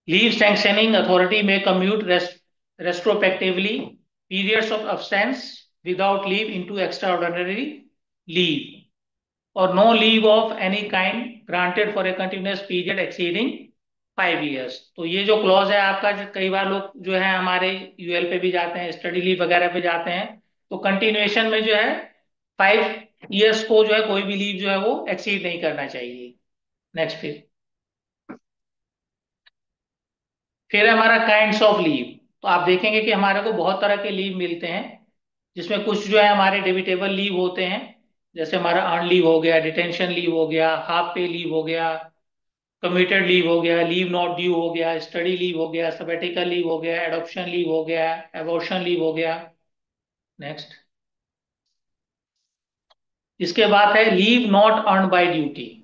Leave sanctioning authority may commute retrospectively periods of absence without leave into extraordinary leave, or no leave of any kind granted for a continuous period exceeding 5 years। तो ये जो क्लॉज है आपका, कई बार लोग जो है हमारे यूएल पे भी जाते हैं, स्टडी लीव वगैरह पे जाते हैं, तो कंटिन्यूएशन में जो है 5 years को जो है कोई भी लीव जो है वो एक्सीड नहीं करना चाहिए। नेक्स्ट फिर हमारा काइंड्स ऑफ लीव। तो आप देखेंगे कि हमारे को बहुत तरह के लीव मिलते हैं, जिसमें कुछ जो है हमारे डेबिटेबल लीव होते हैं, जैसे हमारा अर्न लीव हो गया, डिटेंशन लीव हो गया, हाफ पे लीव हो गया, कमिटेड लीव हो गया, लीव नॉट ड्यू हो गया, स्टडी लीव हो गया, सबेटिकल लीव हो गया, एडॉप्शन लीव हो गया, एबॉर्शन लीव हो गया। नेक्स्ट, इसके बाद है leave not earn by duty.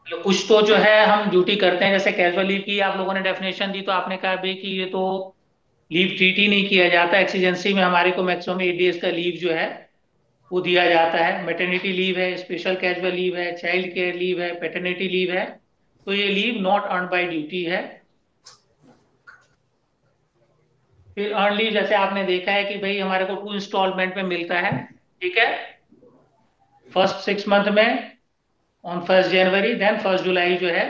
कुछ तो जो है हम ड्यूटी करते हैं, जैसे कैजुअल लीव की आप लोगों ने डेफिनेशन दी तो आपने कहा भाई कि ये तो लीव ट्रीट ही नहीं किया जाता, एक्सीजेंसी में हमारे को मैक्सिमम 8 days का लीव जो है वो दिया जाता है। मैटरनिटी लीव है, स्पेशल कैजुअल लीव है, चाइल्ड केयर लीव है, पैटर्निटी लीव है, तो ये leave not earn by duty है। फिर अर्न लीव जैसे आपने देखा है कि भाई हमारे को 2 इंस्टॉलमेंट में मिलता है, ठीक है, फर्स्ट 6 month में ऑन 1 January, देन 1 July जो है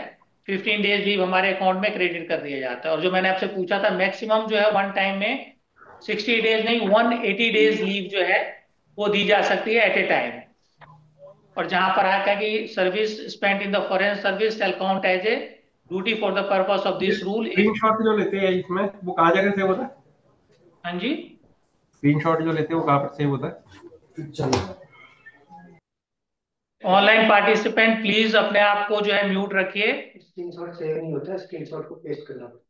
15 days लीव हमारे अकाउंट में क्रेडिट कर दिया जाता है। और जो मैंने आपसे पूछा था मैक्सिमम जो है वन टाइम में 60 days नहीं 180 days लीव जो है वो दी जा सकती है एट ए टाइम। और जहां पर आता है कि service spent in the foreign service shall count as a duty for the purpose of this rule. Screenshot जो लेते हैं इसमें वो कहाँ जाकर सेव होता है? हाँ जी, स्क्रीनशॉट जो लेते हैं वो कहाँ पर सेव होता है? ऑनलाइन पार्टिसिपेंट प्लीज अपने आप को जो है म्यूट रखिए। स्क्रीनशॉट सेव नहीं होता, स्क्रीनशॉट को पेस्ट करना पड़ता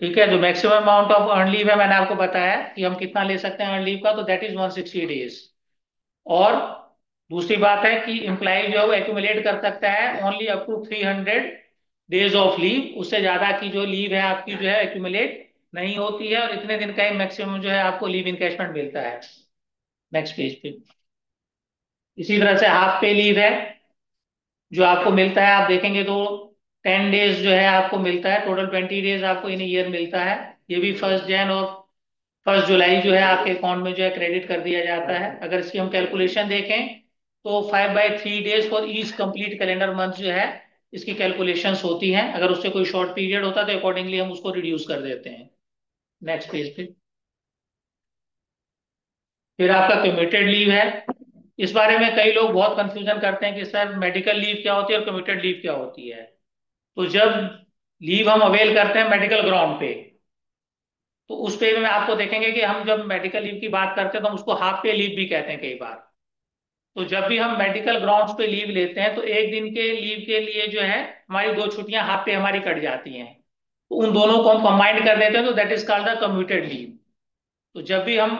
ठीक है, जो maximum amount of earn leave है मैंने आपको बताया कि हम कितना ले सकते हैं अर्न लीव का, तो दैट इज 160 डेज। और दूसरी बात है कि एम्प्लॉय जो है वो एक्यूमुलेट कर सकता है only up to 300 days of leave, उससे ज्यादा की जो लीव है आपकी जो है एक्यूमुलेट नहीं होती है, और इतने दिन का ही मैक्सिमम जो है आपको लीव इनकैशमेंट मिलता है। नेक्स्ट पेज पे इसी तरह से हाफ पे लीव है जो आपको मिलता है, आप देखेंगे तो 10 डेज जो है आपको मिलता है, टोटल 20 डेज आपको इन ईयर मिलता है। ये भी 1 जनवरी और 1 जुलाई जो है आपके अकाउंट में जो है क्रेडिट कर दिया जाता है। अगर इसकी हम कैलकुलेशन देखें तो 5/3 days for each complete calendar month जो है इसकी कैलकुलेशंस होती हैं। अगर उससे कोई शॉर्ट पीरियड होता है तो अकॉर्डिंगली हम उसको रिड्यूस कर देते हैं। नेक्स्ट पेज पे फिर आपका कम्यूटेड लीव है। इस बारे में कई लोग बहुत कंफ्यूजन करते हैं कि सर मेडिकल लीव क्या होती है और कम्यूटेड लीव क्या होती है। तो जब लीव हम अवेल करते हैं मेडिकल ग्राउंड पे, तो उस पे में आपको देखेंगे कि हम जब मेडिकल लीव की बात करते हैं तो हम उसको हाफ पे लीव भी कहते हैं कई बार। तो जब भी हम मेडिकल ग्राउंड्स पे लीव लेते हैं तो एक दिन के लीव के लिए जो है हमारी 2 छुट्टियां हाफ पे हमारी कट जाती हैं, तो उन दोनों को हम कंबाइन कर देते हैं, तो that is called the commuted leave. तो जब भी हम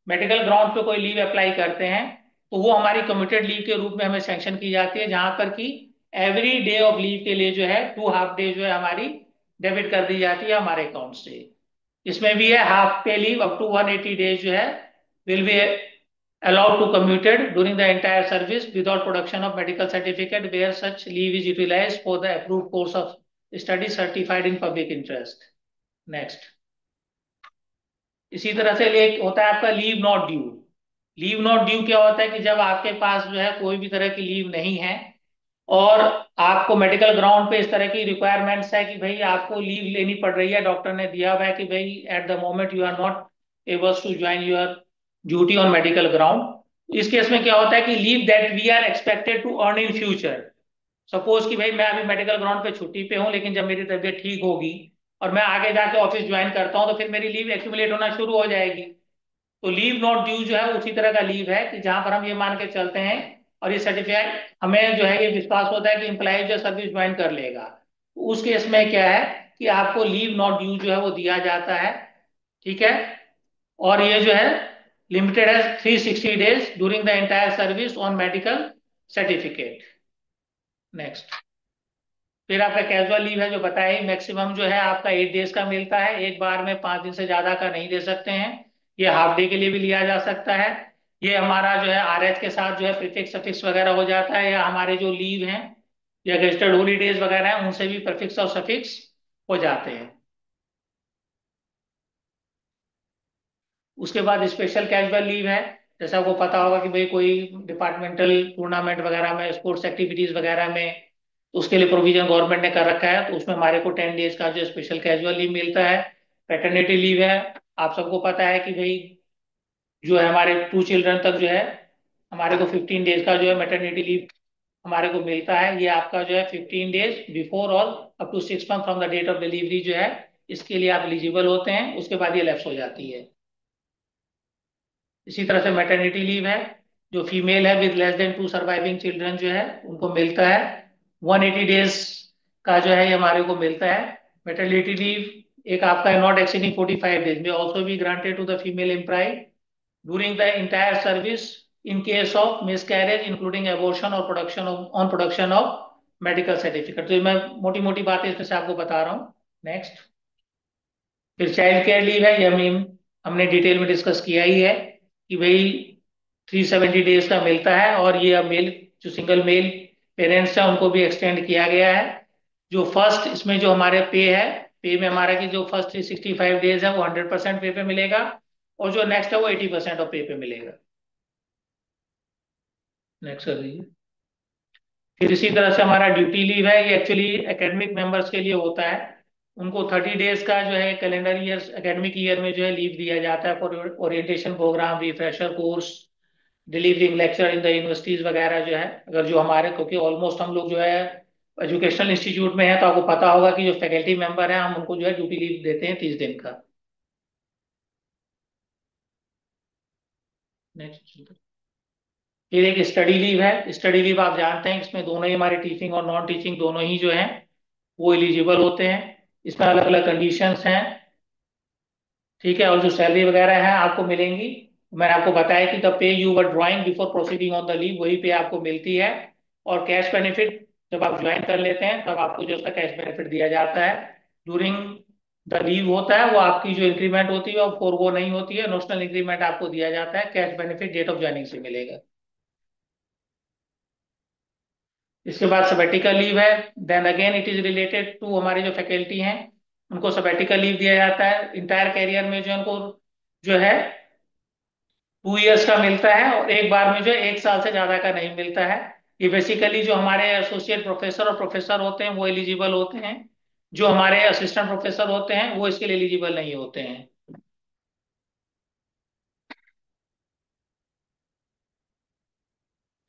मेडिकल ग्राउंड पे कोई लीव अप्लाई करते हैं तो वो हमारी कम्यूटेड लीव के रूप में हमें सैंक्शन की जाती है, जहां पर कि एवरी डे ऑफ लीव के लिए जो है 2 हाफ डे जो है हमारी डेबिट कर दी जाती है हमारे अकाउंट से। इसमें भी है हाफ पे लीव अप टू 180 डेज जो है will be allowed to commuted during the entire service without production of medical certificate where such leave is utilized for the approved course of study certified in public interest. Next, इसी तरह से एक होता है आपका leave not due. Leave not due क्या होता है कि जब आपके पास जो है कोई भी तरह की लीव नहीं है और आपको मेडिकल ग्राउंड पे इस तरह की रिक्वायरमेंट्स है कि भाई आपको लीव लेनी पड़ रही है, डॉक्टर ने दिया हुआ है कि भाई at the moment you are not able to join your duty on medical ground. इस केस में क्या होता है कि leave that we are expected to earn in future. Suppose कि भाई मैं अभी मेडिकल ग्राउंड पे छुट्टी पे हूँ, लेकिन जब मेरी तबीयत ठीक होगी और मैं आगे जाके ऑफिस ज्वाइन करता हूँ तो फिर मेरी लीव एक्यूमुलेट होना शुरू हो जाएगी। तो लीव नॉट ड्यू जो है उसी तरह का लीव है कि जहां पर हम ये मान के चलते हैं और ये सर्टिफिकेट हमें जो है ये विश्वास होता है कि एम्प्लॉय जो सर्विस ज्वाइन कर लेगा, तो उस केस में क्या है कि आपको लीव नॉट ड्यू जो है वो दिया जाता है। ठीक है, और ये जो है लिमिटेड है 360 days during the entire service on medical certificate. Next, फिर आपका कैजुअल लीव है जो बताया, मैक्सिमम जो है आपका 8 डेज का मिलता है, एक बार में 5 दिन से ज्यादा का नहीं दे सकते हैं। ये हाफ डे के लिए भी लिया जा सकता है। ये हमारा जो है आरएच के साथ जो है प्रीफिक्स सफिक्स वगैरह हो जाता है, या हमारे जो लीव हैं या रजिस्टर्ड हॉलीडेज वगैरह हैं उनसे भी प्रीफिक्स और सफिक्स हो जाते हैं। उसके बाद स्पेशल कैजुअल लीव है। जैसा आपको पता होगा कि भाई कोई डिपार्टमेंटल टूर्नामेंट वगैरह में, स्पोर्ट्स एक्टिविटीज वगैरह में, उसके लिए प्रोविजन गवर्नमेंट ने कर रखा है, तो उसमें हमारे को 10 डेज का जो स्पेशल कैजुअल लीव मिलता है। पैटर्निटी लीव है, आप सबको पता है कि भाई जो है हमारे 2 चिल्ड्रन तक जो है हमारे को 15 डेज का जो है मैटरनिटी लीव हमारे को मिलता है। ये आपका जो है 15 डेज बिफोर और up to 6 month from the date of delivery जो है इसके लिए आप एलिजिबल होते हैं, उसके बाद ये लैप्स हो जाती है। इसी तरह से मैटरनिटी लीव है, जो फीमेल है with less than 2 surviving children जो है उनको मिलता है। 180 डेज का जो है ये हमारे को मिलता है। मैटरनिटी लीव एक आपका नॉट एक्सीडिंग 45 डेज में ऑल्सो भी granted to the female employee during the entire service in case of miscarriage including abortion और प्रोडक्शन ऑफ मेडिकल सर्टिफिकेट। तो मैं मोटी मोटी बातें इसमें से आपको बता रहा हूँ। नेक्स्ट, फिर चाइल्ड केयर लीव है, ये हमने डिटेल में डिस्कस किया ही है कि भाई 370 डेज का मिलता है, और ये अब मेल जो सिंगल मेल पेरेंट्स हैं उनको भी एक्सटेंड किया गया है। जो फर्स्ट इसमें जो हमारे पे है, पे में हमारा की जो फर्स्ट 365 डेज है वो 100% पे पे मिलेगा, और जो नेक्स्ट है वो 80% ऑफ पे पे मिलेगा। नेक्स्ट कर दीजिए। फिर इसी तरह से हमारा ड्यूटी लीव है, ये एक्चुअली एकेडमिक मेंबर्स के लिए होता है। उनको 30 डेज का जो है कैलेंडर ईयर एकेडमिक ईयर में जो है लीव दिया जाता है for orientation programme, refresher course, delivering lecture in the universities वगैरह जो है। अगर जो हमारे, क्योंकि ऑलमोस्ट हम लोग जो है एजुकेशनल इंस्टीट्यूट में है, तो आपको पता होगा कि जो फैकल्टी मेंबर है हम उनको जो है ड्यूटी लीव देते हैं 30 दिन का। नेक्स्ट, फिर एक स्टडी लीव है। स्टडी लीव आप जानते हैं इसमें दोनों ही हमारे टीचिंग और नॉन टीचिंग दोनों ही जो हैं वो एलिजिबल होते हैं। इसमें अलग अलग कंडीशंस हैं, ठीक है। और जो सैलरी वगैरह है आपको मिलेंगी, मैंने आपको बताया कि the pay you were drawing before proceeding on the leave, वही पे आपको मिलती है। और कैश बेनिफिट जब आप ज्वाइन कर लेते हैं तब आपको जो उसका कैश बेनिफिट दिया जाता है। ड्यूरिंग द लीव होता है वो आपकी जो इंक्रीमेंट होती है वो फोरगो नहीं होती है, नोशनल इंक्रीमेंट आपको दिया जाता है, cash benefit date of joining से मिलेगा। इसके बाद सबैटिकल लीव है। Then again it is related to हमारे जो फैकल्टी हैं उनको सबैटिकल लीव दिया जाता है। इंटायर कैरियर में जो उनको जो है 2 इयर्स का मिलता है, और एक बार में जो है 1 साल से ज्यादा का नहीं मिलता है। ये बेसिकली जो हमारे एसोसिएट प्रोफेसर और प्रोफेसर होते हैं वो एलिजिबल होते हैं, जो हमारे असिस्टेंट प्रोफेसर होते हैं वो इसके लिए एलिजिबल नहीं होते हैं।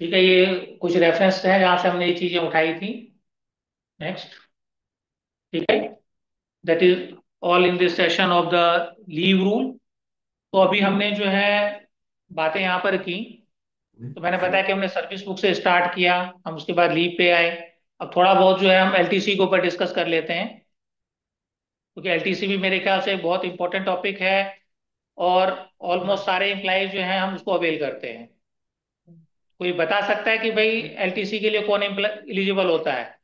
ठीक है, ये कुछ रेफरेंस है जहां से हमने ये चीजें उठाई थी। नेक्स्ट, ठीक है, that is all in this session of the leave rule. तो अभी हमने जो है बातें यहाँ पर की, तो मैंने बताया कि हमने सर्विस बुक से स्टार्ट किया, हम उसके बाद लीव पे आए। अब थोड़ा बहुत जो है हम एलटीसी के ऊपर डिस्कस कर लेते हैं, क्योंकि एलटीसी भी मेरे ख्याल से एक बहुत इंपॉर्टेंट टॉपिक है, और ऑलमोस्ट सारे एम्प्लॉयज जो हैं हम उसको अवेल करते हैं। कोई बता सकता है कि भाई एलटीसी के लिए कौन एलिजिबल होता है?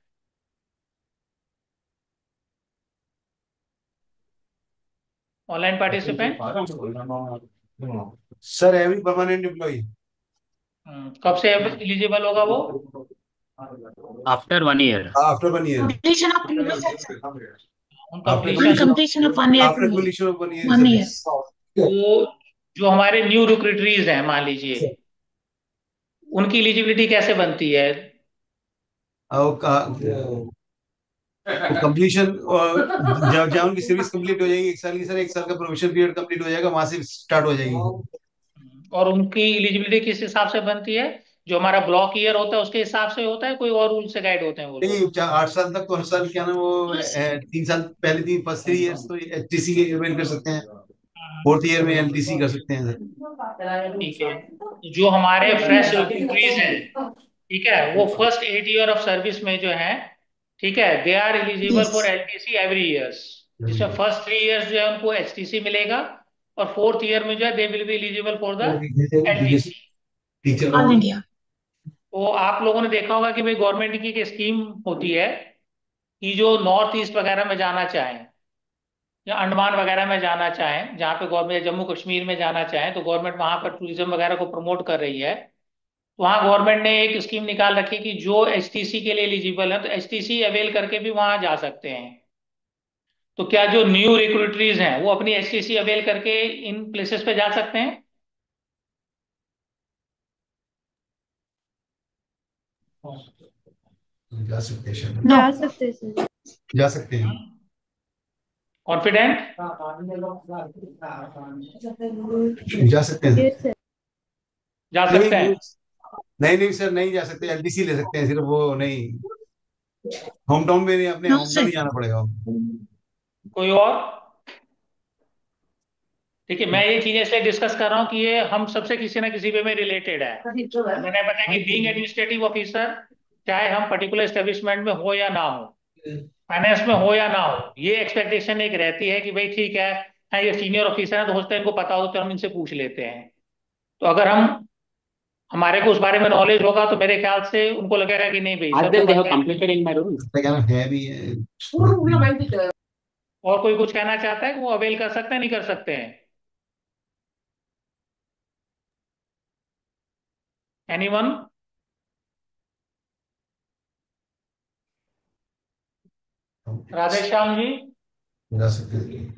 Online participant? Sir every permanent employee. कब से एलिजिबल होगा वो? After 1 year. After 1 year. Completion of completion completion of 1 year. After completion of 1 year 1 year. वो जो हमारे न्यू रिक्रूटरीज हैं मान लीजिए, उनकी एलिजिबिलिटी कैसे बनती है? कंप्लीशन जब जब उनकी सर्विस कंप्लीट हो जाएगी 1 साल की, सर 1 साल का प्रोबेशन पीरियड कंप्लीट हो जाएगा, वहां से स्टार्ट हो जाएगी। और उनकी एलिजिबिलिटी किस हिसाब से बनती है? जो हमारा ब्लॉक ईयर होता है उसके हिसाब से होता है, कोई और रूल से गाइड होते हैं वो लोग? नहीं, 8 साल तक तो हर साल क्या ना वो 3 साल पहले फर्स्ट 3 इयर्स तो एचटीसी के अवेल कर सकते हैं, 4th ईयर में एलटीसी कर सकते हैं सर। ठीक है, जो हमारे फ्रेश रिक्रूटरीज हैं, ठीक है, वो फर्स्ट 8 ईयर ऑफ सर्विस में जो है, ठीक है, they are eligible for HTC every years, जिसमें फर्स्ट 3 इयर्स जो है उनको एचटीसी मिलेगा, और 4th ईयर में जो है they will be eligible for the LTC. Teacher All India. तो आप लोगों ने देखा होगा कि भाई गवर्नमेंट की एक स्कीम होती है कि जो नॉर्थ ईस्ट वगैरह में जाना चाहें या अंडमान वगैरह में जाना चाहें, जहाँ पे गवर्नमेंट, जम्मू कश्मीर में जाना चाहें, तो गवर्नमेंट वहां पर टूरिज्म वगैरह को प्रमोट कर रही है। तो वहाँ गवर्नमेंट ने एक स्कीम निकाल रखी कि जो एचटीसी के लिए एलिजिबल है तो एचटीसी अवेल करके भी वहां जा सकते हैं। तो क्या जो न्यू रिक्रूटरीज हैं वो अपनी एचटीसी अवेल करके इन प्लेसेस पे जा सकते हैं? जा सकते हैं सर। No. जा सकते हैं। कॉन्फिडेंट? जा सकते हैं। जा सकते हैं? नहीं नहीं सर, नहीं जा सकते, एलटीसी ले सकते हैं, सिर्फ वो नहीं, होम टाउन में नहीं, अपने No, होम sir. टाउन ही जाना पड़ेगा। कोई और? देखिए, मैं ये चीजें इसलिए डिस्कस कर रहा हूँ कि ये हम सबसे किसी ना किसी वे में रिलेटेड है। मैंने बताया कि बीइंग एडमिनिस्ट्रेटिव ऑफिसर, चाहे हम पर्टिकुलर एस्टेब्लिशमेंट में हो या ना हो, फाइनेंस में हो या ना हो, ये एक्सपेक्टेशन एक रहती है कि भाई ठीक है, हाँ ये सीनियर ऑफिसर है तो हो सकता है इनको पता हो, तो हम इनसे पूछ लेते हैं। तो अगर हमारे को उस बारे में नॉलेज होगा तो मेरे ख्याल से उनको लगेगा कि नहीं भाई Are सर they को they have पता है। completed in my room? क्या नाम है भी है। और कोई कुछ कहना चाहता है कि वो अवेल कर सकते हैं, नहीं कर सकते हैं? एनीवन? राधेश्याम जी? जा सकते हैं।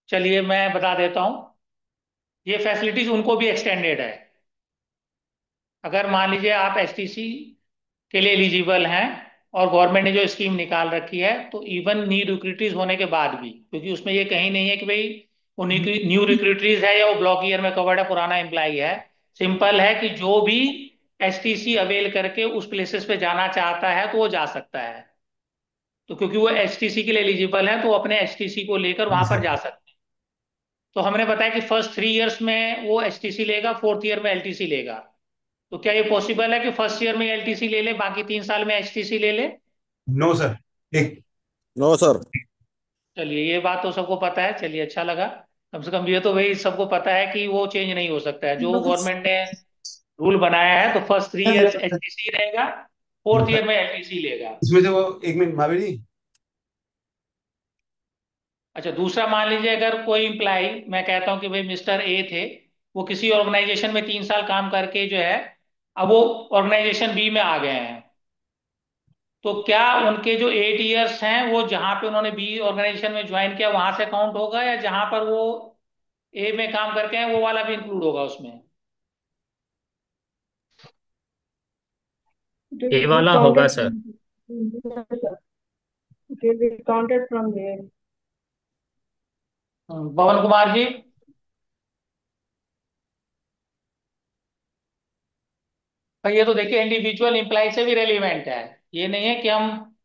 चलिए मैं बता देता हूं, ये फैसिलिटीज उनको भी एक्सटेंडेड है। अगर मान लीजिए आप एसटीसी के लिए एलिजिबल हैं और गवर्नमेंट ने जो स्कीम निकाल रखी है, तो इवन न्यू रिक्रूटरीज होने के बाद भी, क्योंकि उसमें ये कहीं नहीं है कि भाई वो न्यू रिक्रूटरीज है या वो ब्लॉक ईयर में कवर्ड है, पुराना एम्प्लॉई है, सिंपल है कि जो भी एसटीसी अवेल करके उस प्लेसेस पे जाना चाहता है तो वो जा सकता है। तो क्योंकि वो एचटीसी के लिए एलिजिबल है तो वो अपने एचटीसी को लेकर वहां पर जा सकते हैं। तो हमने बताया कि फर्स्ट 3 इयर्स में वो एचटीसी लेगा, फोर्थ ईयर में एलटीसी लेगा। तो क्या ये पॉसिबल है कि फर्स्ट ईयर में एलटीसी ले ले, बाकी 3 साल में एचटीसी ले ले? No sir. एक नो सर। चलिए, ये बात तो सबको पता है, चलिए अच्छा लगा। कम से कम ये तो वही सबको पता है कि वो चेंज नहीं हो सकता है, जो गवर्नमेंट ने रूल बनाया है। तो फर्स्ट 3 इयर्स एचटीसी रहेगा, फोर्थ ईयर में एलटीसी लेगा। इसमें से वो, एक मिनट महावीर जी। अच्छा, दूसरा मान लीजिए अगर कोई इम्प्लाई, मैं कहता हूँ कि भाई मिस्टर ए थे, वो किसी ऑर्गेनाइजेशन में 3 साल काम करके जो है, अब वो ऑर्गेनाइजेशन बी में आ गए हैं, तो क्या उनके जो 8 इयर्स हैं वो जहां पे उन्होंने बी ऑर्गेनाइजेशन में ज्वाइन किया वहां से काउंट होगा, या जहां पर वो ए में काम करके हैं वो वाला भी इंक्लूड होगा उसमें? ये वाला होगा सर। Counted from there. पवन कुमार जी। भाई ये तो देखिए इंडिविजुअल एम्प्लॉय से भी रेलिवेंट है। ये नहीं है कि हम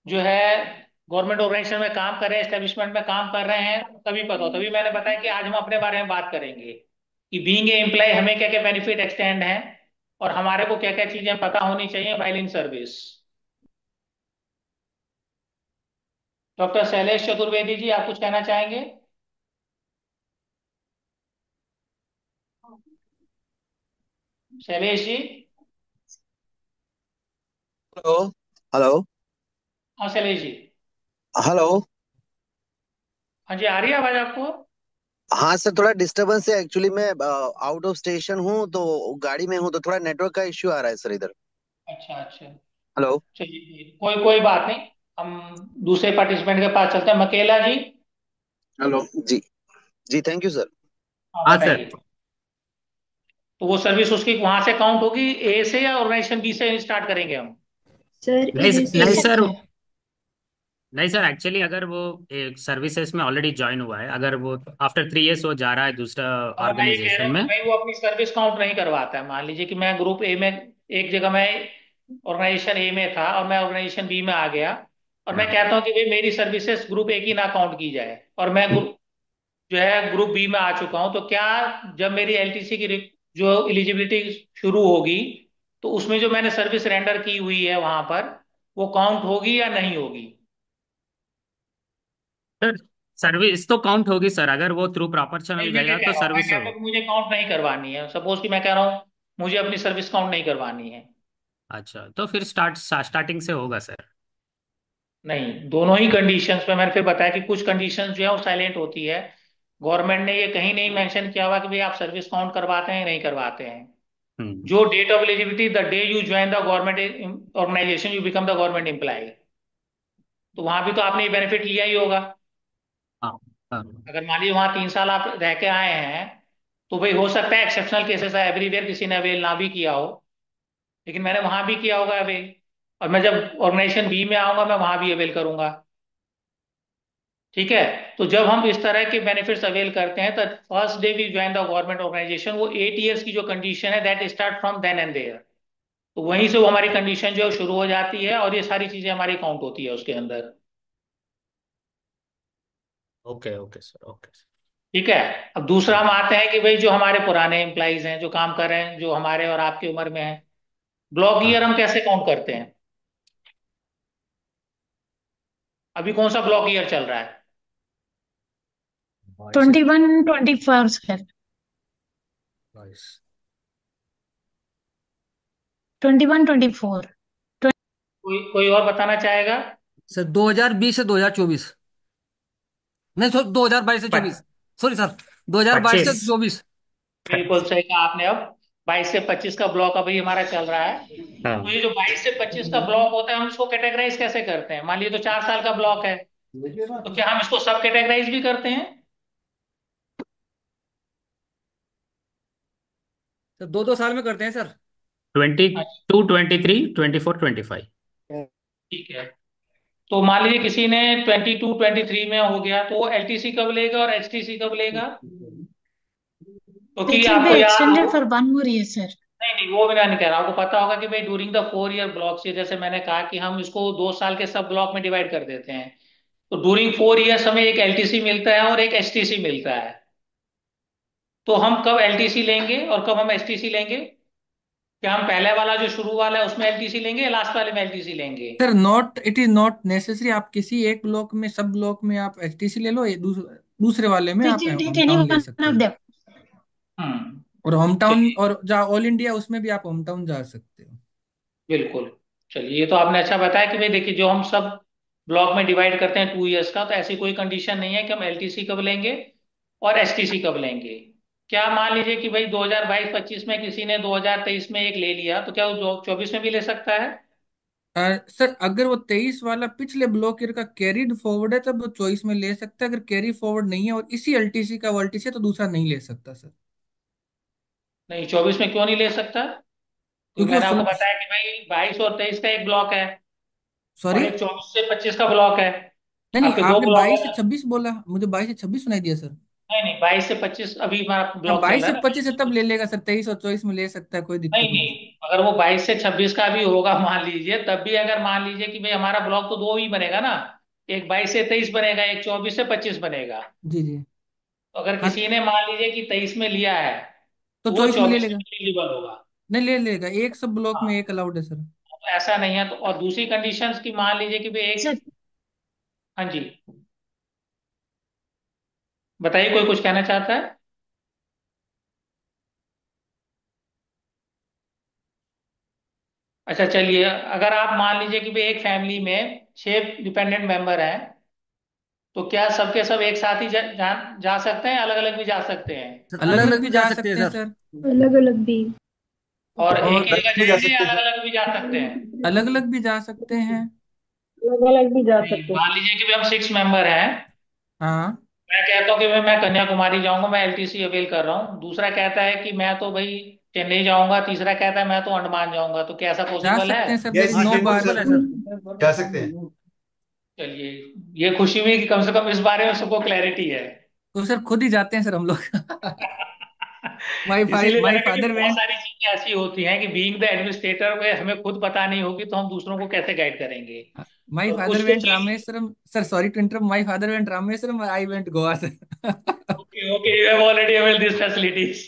जो है गवर्नमेंट ऑर्गेनाइजेशन में काम कर रहे हैं, एस्टेब्लिशमेंट में काम कर रहे हैं, तभी पता हो। तभी मैंने बताया कि आज हम अपने बारे में बात करेंगे कि बीइंग ए एम्प्लॉय हमें क्या क्या बेनिफिट एक्सटेंड है, और हमारे को क्या क्या चीजें पता होनी चाहिए while in service. Doctor Shailesh Chaturvedi ji, आप कुछ कहना चाहेंगे? शैलेश जी। हेलो। हेलो। हाँ शैलेश जी। हेलो। हाँ जी, आ रही है आवाज आपको? हाँ सर, थोड़ा डिस्टरबेंस है एक्चुअली। मैं आउट ऑफ स्टेशन हूँ तो गाड़ी में हूँ, तो थोड़ा नेटवर्क का इश्यू आ रहा है सर इधर। अच्छा अच्छा। हेलो। चलिए, कोई कोई बात नहीं। हम दूसरे पार्टिसिपेंट के पास चलते हैं। मकेला जी। हेलो। जी। जी थैंक यू सर। हाँ हाँ सर। बताइए। तो वो सर्विस उसकी वहां से काउंट होगी, ए से, या ऑर्गेनाइजेशन बी से स्टार्ट करेंगे हम? Sir, नहीं it नहीं is सर, नहीं सर, एक्चुअली अगर वो एक सर्विसेज में ऑलरेडी ज्वाइन हुआ है, अगर वो आफ्टर 3 इयर्स वो जा रहा है दूसरा हाँ, मैं ये कह रहा ऑर्गेनाइजेशन हूँ में। कि भाई वो अपनी सर्विस काउंट नहीं करवाता है। मान लीजिए कि मैं ग्रुप ए में, एक जगह मैं ऑर्गेनाइजेशन ए में था और मैं ऑर्गेनाइजेशन बी में आ गया, और मैं हाँ कहता हूँ कि भाई मेरी सर्विसेज ग्रुप ए की ना काउंट की जाए, और मैं जो है ग्रुप बी में आ चुका हूँ, तो क्या जब मेरी एलटीसी की जो एलिजिबिलिटी शुरू होगी, तो उसमें जो मैंने सर्विस रेंडर की हुई है वहां पर, वो काउंट होगी या नहीं होगी? सर, सर्विस तो काउंट होगी सर, अगर वो थ्रू प्रॉपर नहीं, चैनल मैं क्या गएगा कह तो रहा हूँ, मैं सर्विस कहता हो। हूँ कि मुझे काउंट नहीं करवानी है। सपोज कि मैं कह रहा हूँ मुझे अपनी सर्विस काउंट नहीं करवानी है। अच्छा, तो फिर स्टार्टिंग से होगा सर। नहीं, दोनों ही कंडीशंस पे मैंने फिर बताया कि कुछ कंडीशंस जो है वो साइलेंट होती है। गवर्नमेंट ने ये कहीं नहीं मेंशन किया हुआ कि भाई आप सर्विस काउंट करवाते हैं या नहीं करवाते हैं। हम्म। जो date of eligibility, the day you join the government organisation, you become the government employee. तो वहां भी तो आपने ये बेनिफिट लिया ही होगा। हाँ हाँ। अगर मान लीजिए वहां 3 साल आप रह के आए हैं, तो भाई हो सकता है एक्सेप्शनल केसेस है, एवरीवेयर किसी ने अवेल ना भी किया हो, लेकिन मैंने वहां भी किया होगा अवेल। और मैं जब ऑर्गेनाइजेशन बी में आऊंगा मैं वहां भी अवेल करूंगा। ठीक है। तो जब हम इस तरह के बेनिफिट्स अवेल करते हैं, तो first day we join the government organisation, वो 8 इयर्स की जो कंडीशन है that start from then and there. तो वहीं से वो हमारी कंडीशन जो है शुरू हो जाती है, और ये सारी चीजें हमारी काउंट होती है उसके अंदर। Okay okay sir, okay sir. ठीक है। अब दूसरा हाँ हम आते हैं कि भाई जो हमारे पुराने एम्प्लॉइज हैं जो काम कर रहे हैं, जो हमारे और आपकी उम्र में हैं, ब्लॉक ईयर हाँ। हम कैसे काउंट करते हैं? अभी कौन सा ब्लॉक ईयर चल रहा है? 21-24 sir. 21-24. कोई और बताना चाहेगा? सर 2020 से 2024, नहीं सर 2022 से 24, सॉरी सर 2022 से 25। 24। बिल्कुल सही कहा आपने। अब 22 से 25 का ब्लॉक अभी हमारा चल रहा है। तो हाँ। ये जो 22 से 25 का ब्लॉक होता है, हम इसको कैटेगराइज कैसे करते हैं? मान लीजिए तो 4 साल का ब्लॉक है, तो क्या हम इसको सब कैटेगराइज भी करते हैं? सर 2-2 साल में करते हैं सर। 22, 23, 24, 25। ठीक है। तो मान लीजिए किसी ने 22-23 में हो गया, तो वो एलटीसी कब लेगा और एचटीसी कब लेगा? क्योंकि It will आपको be याद हो, extended for 1 more year, sir. नहीं नहीं वो भी मैं नहीं कह रहा, आपको पता होगा कि भाई ड्यूरिंग द 4 ईयर ब्लॉक से, जैसे मैंने कहा कि हम इसको 2 साल के सब ब्लॉक में डिवाइड कर देते हैं, तो ड्यूरिंग 4 ईयर्स हमें एक एलटीसी मिलता है और एक एचटीसी मिलता है। तो हम कब एलटीसी लेंगे और कब हम एसटीसी लेंगे? क्या हम पहले वाला जो शुरू वाला है उसमें एलटीसी लेंगे या लास्ट वाले में एलटीसी लेंगे? Sir not, it is not necessary. आप किसी एक ब्लॉक में, सब ब्लॉक में आप एचटीसी ले लो, दूसरे वाले में We आप can take home any town ले one सकते of हो। them. और होम टाउन, चलिए, और जहाँ ऑल इंडिया उसमें भी आप होम टाउन जा सकते हो। बिल्कुल। चलिए, ये तो आपने अच्छा बताया कि भाई देखिए, जो हम सब ब्लॉक में डिवाइड करते हैं 2 इयर्स का, तो ऐसी कोई कंडीशन नहीं है कि हम एलटीसी कब लेंगे और एसटीसी कब लेंगे। क्या मान लीजिए कि भाई 2022-25 में किसी ने 2023 में एक ले लिया, तो क्या वो 24 में भी ले सकता है? सर अगर वो 23 वाला पिछले ब्लॉक ईयर का कैरीड फॉरवर्ड है तब वो चॉइस में ले सकता है। अगर कैरी फॉरवर्ड नहीं है और इसी एलटीसी का वो एलटीसी है तो दूसरा नहीं ले सकता सर। नहीं, 24 में क्यों नहीं ले सकता? क्योंकि क्योंकि वो मैंने आपको बताया कि भाई 22 और 23 का एक ब्लॉक है सॉरी, और एक 24 से 25 का ब्लॉक है। नहीं नहीं, आपके दो आपने ब्लॉक 22 से है। 26 बोला, मुझे 22 से 26 सुनाई दिया सर। नहीं नहीं, 22 से 25 अभी हमारा हाँ, ब्लॉक चल 22 रहा से है ना। 25 है तब ले लेगा सर, 23 और 24 में ले सकता है, कोई नहीं दिक्कत नहीं। नहीं, अगर वो 22 से 26 का भी होगा मान लीजिए, तब भी अगर मान लीजिए कि भाई हमारा ब्लॉक तो दो ही बनेगा ना, एक 22 से 23 बनेगा, एक 24 से 25 बनेगा। जी जी। तो अगर हाँ, किसी ने मान लीजिए कि 23 में लिया है, तो तो वो 24 में ले 24 लेगा। में एलिजिबल होगा। नहीं, ले लेगा, एक सब ब्लॉक में हाँ, एक अलाउड है सर। तो ऐसा नहीं है। तो और दूसरी कंडीशंस की मान लीजिए कि भाई एक, Sir, हाँ जी, बताइए, कोई कुछ कहना चाहता है? अच्छा, चलिए, अगर आप मान लीजिए कि भाई एक फैमिली में 6 डिपेंडेंट मेंबर हैं, तो क्या सबके सब एक साथ ही जा सकते हैं, अलग अलग भी जा सकते हैं? सर अलग अलग अलग अलग भी भी जा जा सकते हैं सकते हैं सर। सर। अलग अलग भी। और एक और ही जगह भी जा जाएंगे या सकते हैं अलग सर। अलग भी जा सकते हैं? अलग अलग भी जा सकते हैं। अलग अलग भी जा नहीं, सकते मान लीजिए कि भाई हम 6 मेंबर हैं। हाँ, मैं कहता हूँ कि भाई मैं कन्याकुमारी जाऊंगा, मैं एलटीसी अवेल कर रहा हूँ। दूसरा कहता है कि मैं तो भाई चेन्नई जाऊंगा। तीसरा कहता है मैं तो अंडमान जाऊंगा। तो क्या ऐसा जा पॉसिबल है? सकते हैं सर, देर यस इज हाँ नो सर बिल्कुल बार। पॉसिबल सर, है सर। जा सकते हैं। चलिए, ये खुशी हुई कि कम से कम इस बारे में सबको क्लैरिटी है। तो सर खुद ही जाते हैं सर हम लोग। इसीलिए माई मैंने कहा कि फादर बहुत वेंट। सारी चीजें ऐसी होती हैं कि बीइंग द एडमिनिस्ट्रेटर में हमें खुद पता नहीं होगी, तो हम दूसरों को कैसे गाइड करेंगे? माई तो फादर कुछ कुछ वेंट चीज, Rameswaram sir, sorry to interrupt, my father went Rameswaram, I went Goa sir. Okay okay, you have already avail this facilities.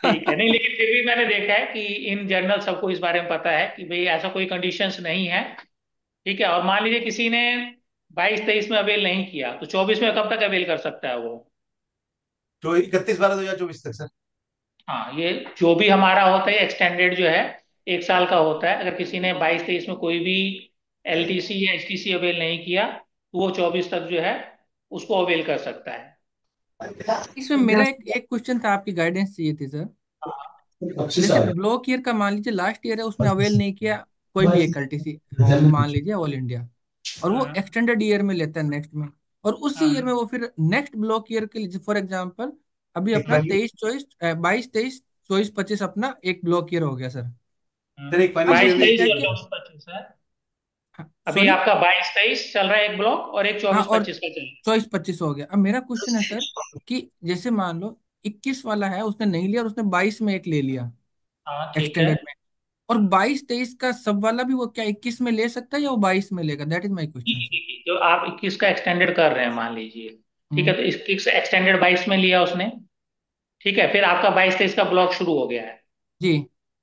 ठीक है। नहीं, लेकिन फिर भी मैंने देखा है कि इन जनरल सबको इस बारे में पता है कि भाई ऐसा कोई कंडीशंस नहीं है। ठीक है। और मान लीजिए किसी ने 22-23 में अवेल नहीं किया, तो 24 में कब तक अवेल कर सकता है वो? तो 31/12/2024 तक सर। हाँ, ये जो भी हमारा होता है एक्सटेंडेड जो है, 1 साल का होता है। अगर किसी ने 22-23 में कोई भी एलटीसी या एचटीसी अवेल नहीं किया, तो वो 24 तक जो है उसको अवेल कर सकता है। इसमें मेरा एक एक क्वेश्चन था, आपकी गाइडेंस चाहिए थी सर। जैसे ब्लॉक ईयर का मान लीजिए लास्ट ईयर है, उसने अवेल नहीं किया कोई भी एक एलटीसी, मान लीजिए ऑल इंडिया, और वो हाँ एक्सटेंडेड ईयर में लेता है नेक्स्ट में, और उसी ईयर में हाँ वो फिर नेक्स्ट ब्लॉक ईयर के लिए, फॉर एग्जांपल अभी एक अपना फाइनल 23-24 22-23 24-25 अपना एक ब्लॉक ईयर हो गया सर। हाँ। सर, एक अब बाईस इसमें फाइनेंशियल तेईस क्या और क्या, 24-25 है। अभी सॉरी, आपका 22-23 चल रहा है एक ब्लॉक, और एक हाँ, चौबीस और पच्चीस का चल 24-25 हो गया। अब मेरा क्वेश्चन है सर कि जैसे मान लो 21 वाला है, उसने नहीं लिया और उसने 22 में एक ले लिया रहा है। हाँ, ठीक है। एक्सटेंडेड में, और 22-23 का सब वाला भी वो क्या 21 में ले सकता है या वो 22 में लेगा? दैट इज माई क्वेश्चन देखिए सर। देखिए, जो आप 21 का एक्सटेंडेड कर रहे हैं मान लीजिए, ठीक है, हम्म। तो 21 एक्सटेंडेड 22 में लिया उसने। ठीक है, फिर आपका 22-23 का ब्लॉक शुरू हो गया है। जी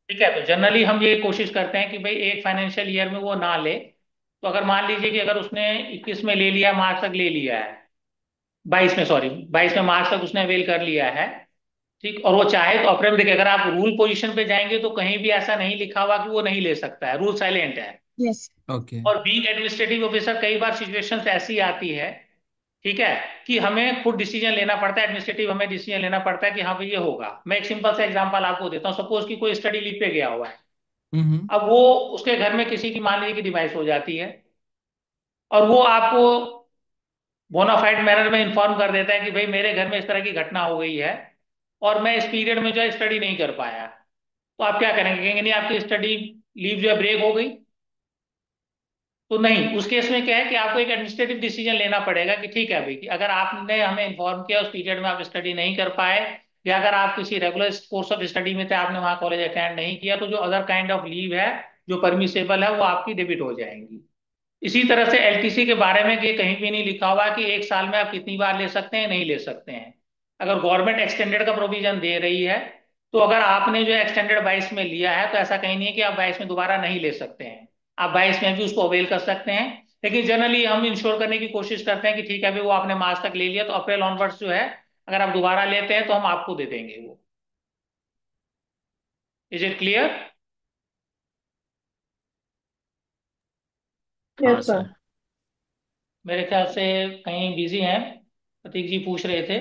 ठीक है, तो जनरली हम ये कोशिश करते हैं कि भाई एक फाइनेंशियल ईयर में वो ना ले। तो अगर मान लीजिए कि अगर उसने 21 में ले लिया, मार्च तक ले लिया है, 22 में, सॉरी 22 में मार्च तक उसने अवेल कर लिया है। ठीक, और वो चाहे तो अप्रैल में, देखिए अगर आप रूल पोजीशन पे जाएंगे तो कहीं भी ऐसा नहीं लिखा हुआ कि वो नहीं ले सकता है, रूल साइलेंट है। yes. ओके। और बीइंग एडमिनिस्ट्रेटिव ऑफिसर कई बार सिचुएशंस ऐसी आती है, ठीक है, कि हमें खुद डिसीजन लेना पड़ता है, एडमिनिस्ट्रेटिव हमें डिसीजन लेना पड़ता है कि हाँ भाई ये होगा। मैं एक सिंपल सा एग्जांपल आपको देता हूँ। सपोज कि कोई स्टडी लीव पे गया हुआ है। हम्म। अब वो, उसके घर में किसी की मान लीजिए कि डिवाइस हो जाती है, और वो आपको बोनाफाइड मैनर में इन्फॉर्म कर देता है कि भाई मेरे घर में इस तरह की घटना हो गई है, और मैं इस पीरियड में जो है स्टडी नहीं कर पाया। तो आप क्या करेंगे? कहेंगे नहीं, आपकी स्टडी लीव जो है ब्रेक हो गई? तो नहीं, उस केस में क्या है कि आपको एक एडमिनिस्ट्रेटिव डिसीजन लेना पड़ेगा कि ठीक है भाई, कि अगर आपने हमें इन्फॉर्म किया उस पीरियड में आप स्टडी नहीं कर पाए, या अगर आप किसी रेगुलर कोर्स ऑफ स्टडी में थे, आपने वहां कॉलेज अटेंड नहीं किया, तो जो अदर काइंड ऑफ लीव है जो परमिसेबल है वो आपकी डेबिट हो जाएंगी। इसी तरह से एलटीसी के बारे में ये कहीं भी नहीं लिखा हुआ कि 1 साल में आप कितनी बार ले सकते हैं, नहीं ले सकते हैं। अगर गवर्नमेंट एक्सटेंडेड का प्रोविजन दे रही है, तो अगर आपने जो एक्सटेंडेड 22 में लिया है तो ऐसा कहीं नहीं है कि आप 22 में दोबारा नहीं ले सकते हैं। आप 22 में भी उसको अवेल कर सकते हैं। लेकिन जनरली हम इंश्योर करने की कोशिश करते हैं कि ठीक है अभी वो आपने मार्च तक ले लिया, तो अप्रैल ऑनवर्ड्स जो है अगर आप दोबारा लेते हैं तो हम आपको दे देंगे वो। Is it clear? हाँ यस सर। सर। मेरे ख्याल से कहीं बिजी हैं, प्रतीक जी पूछ रहे थे।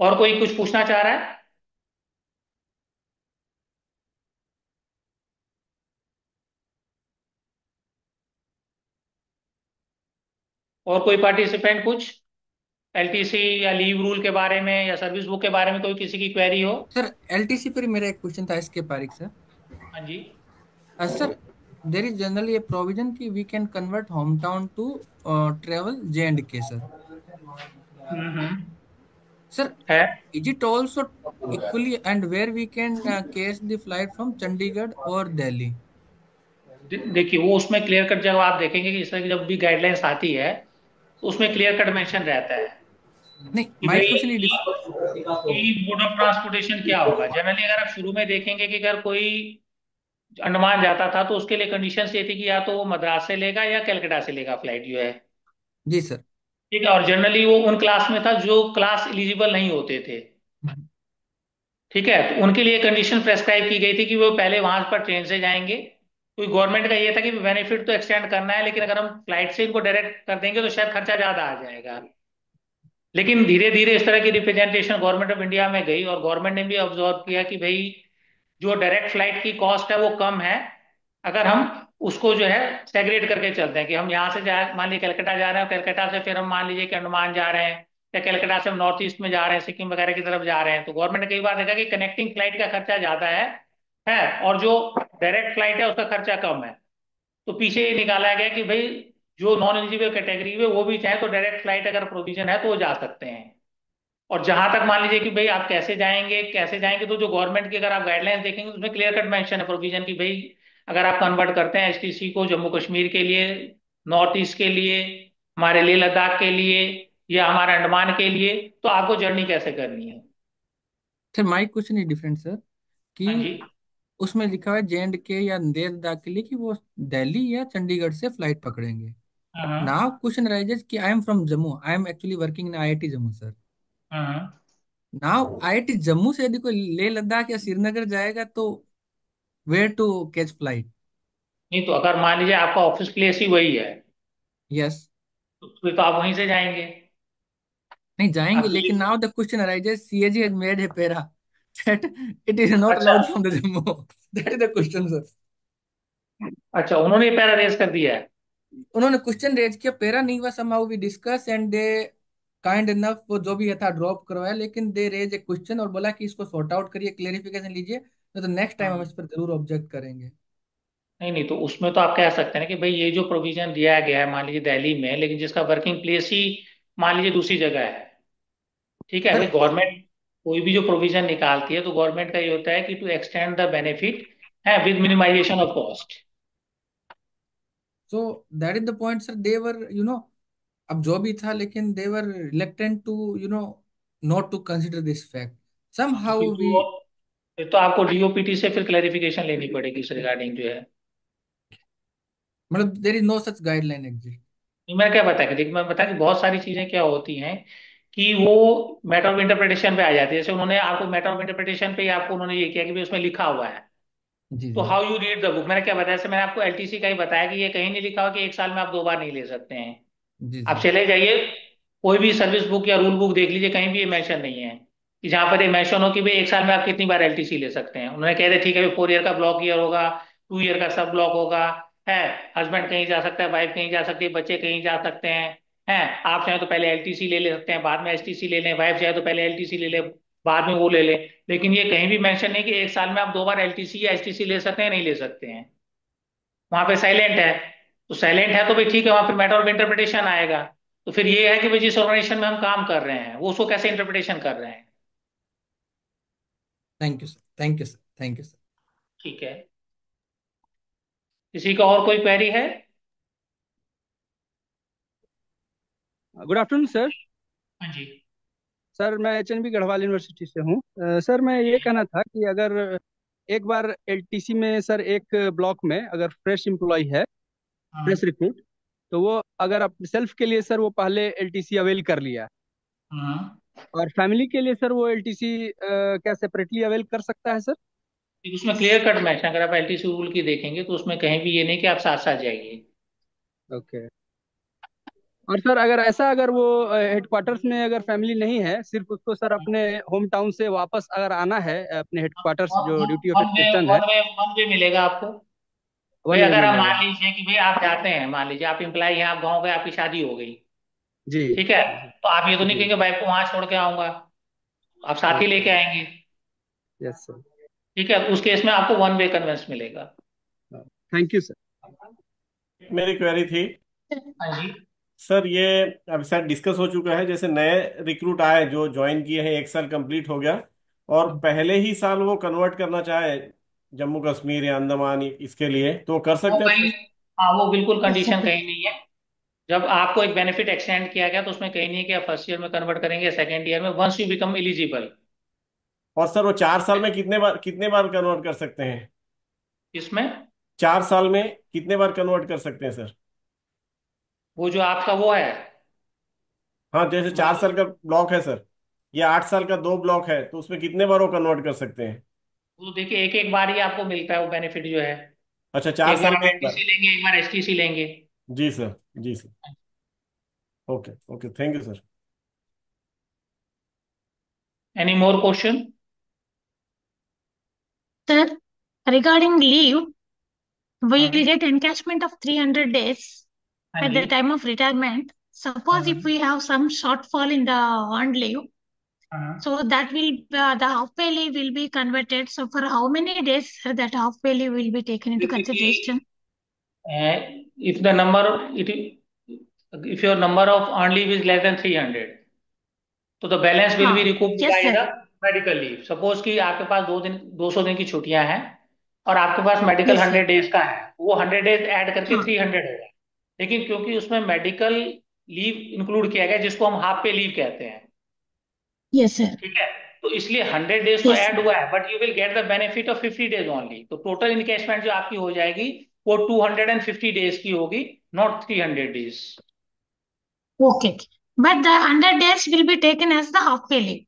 और कोई कुछ पूछना चाह रहा है? और कोई पार्टिसिपेंट कुछ एलटीसी या लीव रूल के बारे में या सर्विस बुक के बारे में कोई किसी की क्वेरी हो? सर एलटीसी पर मेरा एक क्वेश्चन था इसके पारिक सर। हाँ जी। Sir there is generally a provision कि we can convert home town to travel J&K sir. Sir है। is it also equally and where we can catch the flight from Chandigarh or Delhi? देखिए वो उसमें क्लियर कट जब आप देखेंगे कि इस तरह की जब भी गाइडलाइंस आती है तो उसमें क्लियर कट मेंशन रहता है नहीं कि माय भाई क्वेश्चन इज कि मोड ऑफ ट्रांसपोर्टेशन क्या होगा। जनरली अगर आप शुरू में देखेंगे कि अगर कोई अंडमान जाता था तो उसके लिए कंडीशन ये थी कि या तो वो मद्रास से लेगा या कलकत्ता से लेगा फ्लाइट जो है। जी सर। ठीक है, और जनरली वो उन क्लास में था जो क्लास एलिजिबल नहीं होते थे। ठीक है, तो उनके लिए कंडीशन प्रेस्क्राइब की गई थी कि वो पहले वहां पर ट्रेन से जाएंगे, क्योंकि गवर्नमेंट का ये था कि बेनिफिट तो एक्सटेंड करना है, लेकिन अगर हम फ्लाइट से इनको डायरेक्ट कर देंगे तो शायद खर्चा ज्यादा आ जाएगा। लेकिन धीरे धीरे इस तरह की रिप्रेजेंटेशन गवर्नमेंट ऑफ इंडिया में गई और गवर्नमेंट ने भी ऑब्जर्व किया कि भाई जो डायरेक्ट फ्लाइट की कॉस्ट है वो कम है, अगर हम उसको जो है सेग्रेट करके चलते हैं कि हम यहाँ से जा मान लीजिए कलकत्ता जा रहे हैं, कलकत्ता से फिर हम मान लीजिए कि अंडमान जा रहे हैं, या कलकत्ता से हम नॉर्थ ईस्ट में जा रहे हैं, सिक्किम वगैरह की तरफ जा रहे हैं, तो गवर्नमेंट ने कई बार देखा कि कनेक्टिंग फ्लाइट का खर्चा ज्यादा है और जो डायरेक्ट फ्लाइट है उसका खर्चा कम है। तो पीछे ये निकाला गया कि भाई जो नॉन एलिजिबल कैटेगरी में वो भी चाहे तो डायरेक्ट फ्लाइट अगर प्रोविजन है तो वो जा सकते हैं। और जहां तक मान लीजिए कि भाई आप कैसे जाएंगे, तो जो गवर्नमेंट की अगर आप गाइडलाइंस देखेंगे उसमें क्लियर कट मेंशन है प्रोविजन की भाई अगर आप कन्वर्ट करते हैं एचटीसी को जम्मू कश्मीर के लिए, नॉर्थ ईस्ट के लिए, हमारे लेह लद्दाख के लिए या हमारे अंडमान के लिए, तो आपको जर्नी कैसे करनी है। Sir my question is different sir कि हाँ जी। उसमें लिखा हुआ है J&K या लेह लद्दाख के लिए कि वो दिल्ली या चंडीगढ़ से फ्लाइट पकड़ेंगे। हाँ नाउ क्वेश्चन राइजेस कि I am from Jammu, I am actually working in IIT Jammu sir. हाँ। नाउ IIT जम्मू से यदि कोई लेह लद्दाख या श्रीनगर जाएगा तो वेयर टू कैच फ्लाइट? नहीं तो अगर मान लीजिए आपका ऑफिस प्लेस ही वही है यस। तो फिर तो आप वहीं से जाएंगे। नहीं जाएंगे आप लेकिन Delhi. Now the question arises CAG has made a para that it is not अच्छा। allowed from the Jammu. That is the question sir. अच्छा, उन्होंने पैरा रेस कर दिया है। उन्होंने क्वेश्चन रेज किया, पेरा नहीं हुआ, somehow we discuss and they kind enough वो जो भी था ड्रॉप करवाया, लेकिन दे रेज ए क्वेश्चन और बोला कि इसको सॉर्ट आउट करिए, क्लेरिफिकेशन लीजिए, तो नेक्स्ट टाइम हम इस पर जरूर ऑब्जेक्ट करेंगे। नहीं नहीं, तो उसमें तो आप कह सकते हैं ना कि भाई ये जो प्रोविजन दिया गया है मान लीजिए दिल्ली में, लेकिन जिसका वर्किंग प्लेस ही मान लीजिए दूसरी जगह है। ठीक है सर भाई, गवर्नमेंट कोई भी जो प्रोविजन निकालती है तो गवर्नमेंट का ये होता है कि टू एक्सटेंड द बेनिफिट है with minimisation of cost. So that is the point sir, they were अब जो भी था लेकिन they were reluctant to not to consider this fact तो somehow we फिर तो आपको डीओपीटी से फिर क्लैरिफिकेशन लेनी पड़ेगी इस रिगार्डिंग जो है। मतलब there is no such guideline exist. नहीं, मैं क्या बता कि देखिए मैं बता कि बहुत सारी चीजें क्या होती हैं कि वो मैटर ऑफ इंटरप्रिटेशन पे आ जाती है। जैसे उन्होंने आपको मैटर ऑफ इंटरप्रिटेशन पे ही आपको उन्होंने ये किया कि भाई उसमें लिखा हुआ है, जी तो जी how you read the book. मैंने क्या बताया, जैसे मैंने आपको एलटीसी का ही बताया कि ये कहीं नहीं लिखा हुआ कि एक साल में आप 2 बार नहीं ले सकते हैं। जी आप जी। चले जाइए कोई भी सर्विस बुक या रूल बुक देख लीजिए, कहीं भी ये मेंशन नहीं है कि जहां पर ये मेंशन हो कि भाई एक साल में आप कितनी बार एलटीसी ले सकते हैं। उन्होंने कह रहे ठीक है 4 ईयर का ब्लॉक ईयर होगा, 2 ईयर का सब ब्लॉक होगा, है हस्बैंड कहीं जा सकता है, वाइफ कहीं जा सकती है, बच्चे कहीं जा सकते हैं आप चाहे तो पहले एलटीसी ले ले सकते हैं बाद में एसटीसी ले लें, वाइफ चाहे तो पहले एलटीसी ले ले बाद में वो ले ले। लेकिन ये कहीं भी मेंशन नहीं कि एक साल में आप 2 बार एलटीसी या एसटीसी ले सकते हैं नहीं ले सकते हैं। वहां पे साइलेंट है, तो साइलेंट है तो भाई ठीक है वहां पे मैटर ऑफ इंटरप्रिटेशन आएगा। तो फिर ये है कि भाई जिस ऑर्गेनाइजेशन में हम काम कर रहे हैं वो उसको कैसे इंटरप्रिटेशन कर रहे हैं। Thank you sir, thank you sir, thank you sir. ठीक है, किसी का और कोई क्वेरी है? Good afternoon sir. हाँ जी। सर मैं HNB गढ़वाल यूनिवर्सिटी से हूँ। सर मैं ये कहना था कि अगर एक बार LTC में सर एक ब्लॉक में अगर फ्रेश एम्प्लॉय है, फ्रेश रिक्रूट, तो वो अगर अपने सेल्फ के लिए सर वो पहले LTC अवेल कर लिया और फैमिली के लिए सर वो LTC क्या सेपरेटली अवेल कर सकता है सर? उसमें क्लियर कट मैच है। अगर आप LTC रूल की देखेंगे तो उसमें कहीं भी ये नहीं कि आप साथ साथ जाइए। ओके। और सर अगर ऐसा अगर वो हेडक्वार्टर्स में अगर फैमिली नहीं है, सिर्फ उसको सर अपने होम टाउन से वापस अगर आना है, अपने हेडक्वार्टर्स जो ड्यूटी ऑफ स्टेशन है, वन वे मिलेगा आपको। भाई वन वे अगर आप मिलेगा। मान लीजिए कि भाई आप जाते हैं, मान लीजिए आप इम्प्लाई हैं, आप गाँव गए, आपकी शादी हो गई, जी ठीक है, तो आप ये तो नहीं जी। कहेंगे बाइक को वहां छोड़ के आऊंगा, आप साथ ही लेके आएंगे। Yes sir. ठीक है, उस केस में आपको वन वे कन्वेंस मिलेगा। Thank you sir. मेरी क्वेरी थी हाँ जी सर, ये अभी शायद डिस्कस हो चुका है, जैसे नए रिक्रूट आए जो ज्वाइन किए हैं, 1 साल कंप्लीट हो गया और पहले ही साल वो कन्वर्ट करना चाहे जम्मू कश्मीर या अंडमान इसके लिए, तो कर वो सकते भाई, हैं? हाँ वो बिल्कुल कंडीशन कहीं नहीं है। जब आपको एक बेनिफिट एक्सटेंड किया गया तो उसमें कहीं नहीं है कि आप फर्स्ट ईयर में कन्वर्ट करेंगे, सेकंड ईयर में, वंस यू बिकम एलिजिबल। और सर वो 4 साल में कितने बार कन्वर्ट कर सकते हैं? इसमें 4 साल में कितने बार कन्वर्ट कर सकते हैं सर? वो जो आपका वो है, हाँ, जैसे 4 साल का ब्लॉक है सर, या 8 साल का 2 ब्लॉक है, तो उसमें कितने बार वो कन्वर्ट कर सकते हैं? वो देखिए एक एक बार ही आपको मिलता है वो बेनिफिट जो है। अच्छा, चार एक बार साल आप में एक बार। LTC लेंगे, एक बार STC लेंगे। जी सर, जी sir. Okay okay, thank you sir. Any more question? Sir, regarding leave, we will get encashment of 300 days हाँ at जी the time of retirement. Suppose if we have some shortfall in the earned leave, so that will the half pay leave will be converted. So for how many days that half pay leave will be taken into consideration? if the number it if your number of earned leave is less than 300, तो the balance will be recouped Yes, by sir. the medical leave. Suppose कि आपके पास 200 दिन की छुट्टियां हैं और आपके पास मेडिकल Yes, sir. 100 डेज का है, वो 100 डेज ऐड करके 300 होगा। लेकिन क्योंकि उसमें मेडिकल लीव इंक्लूड किया गया जिसको हम हाफ पे लीव कहते हैं, Yes, sir. ठीक है, तो इसलिए 100 डेज तो Yes, ऐड हुआ है, but you will get the benefit of 50 days only. तो टोटल इनकेशमेंट जो आपकी हो जाएगी वो 250 डेज की होगी, not 300 days. Okay. But the 100 days will be taken as the half pay leave.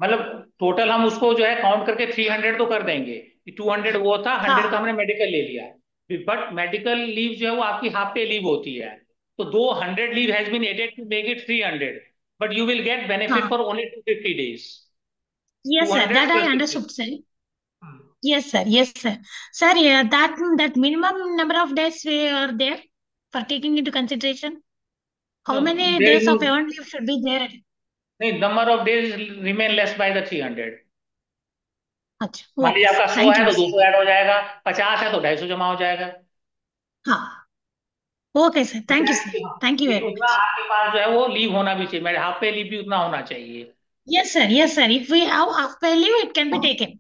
मतलब टोटल हम उसको जो है काउंट करके 300 तो कर देंगे कि 200 वो था, 100 का हमने मेडिकल ले लिया, बट मेडिकल लीव जो है वो आपकी हाफ पे लीव होती है। तो 200 leave has been added to make it 300, but you will get benefit for only 250 days. Yes, sir. 200 That I plus 50. understood, sir. Yes, sir. Yes, sir. Sir, yeah, that minimum number of days we are there for taking into consideration. How No, many there is days no, of earned leave should be there? नहीं, number of days remain less by the 300। अच्छा, मान लीजिए okay, आपका 100 thank है you, तो sir. 200 ऐड हो जाएगा, 50 है तो 250 जमा हो जाएगा। हाँ, okay, sir. Thank you, sir. Thank you very उतना much. आपके पास जो है वो लीव होना भी चाहिए, मेरे हाफ पे लीव भी उतना होना चाहिए। Yes, sir. Yes, sir. If we have half pay leave, it can be taken.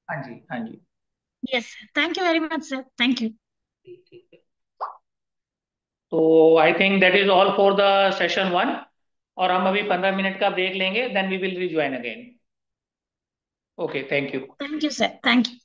हाँ जी हाँ जी। Yes, sir. Thank you very much, sir. Thank you. तो I think that is all for the session 1, और हम अभी 15 मिनट का ब्रेक लेंगे, then we will rejoin again. Okay, thank you. Thank you, sir. Thank you.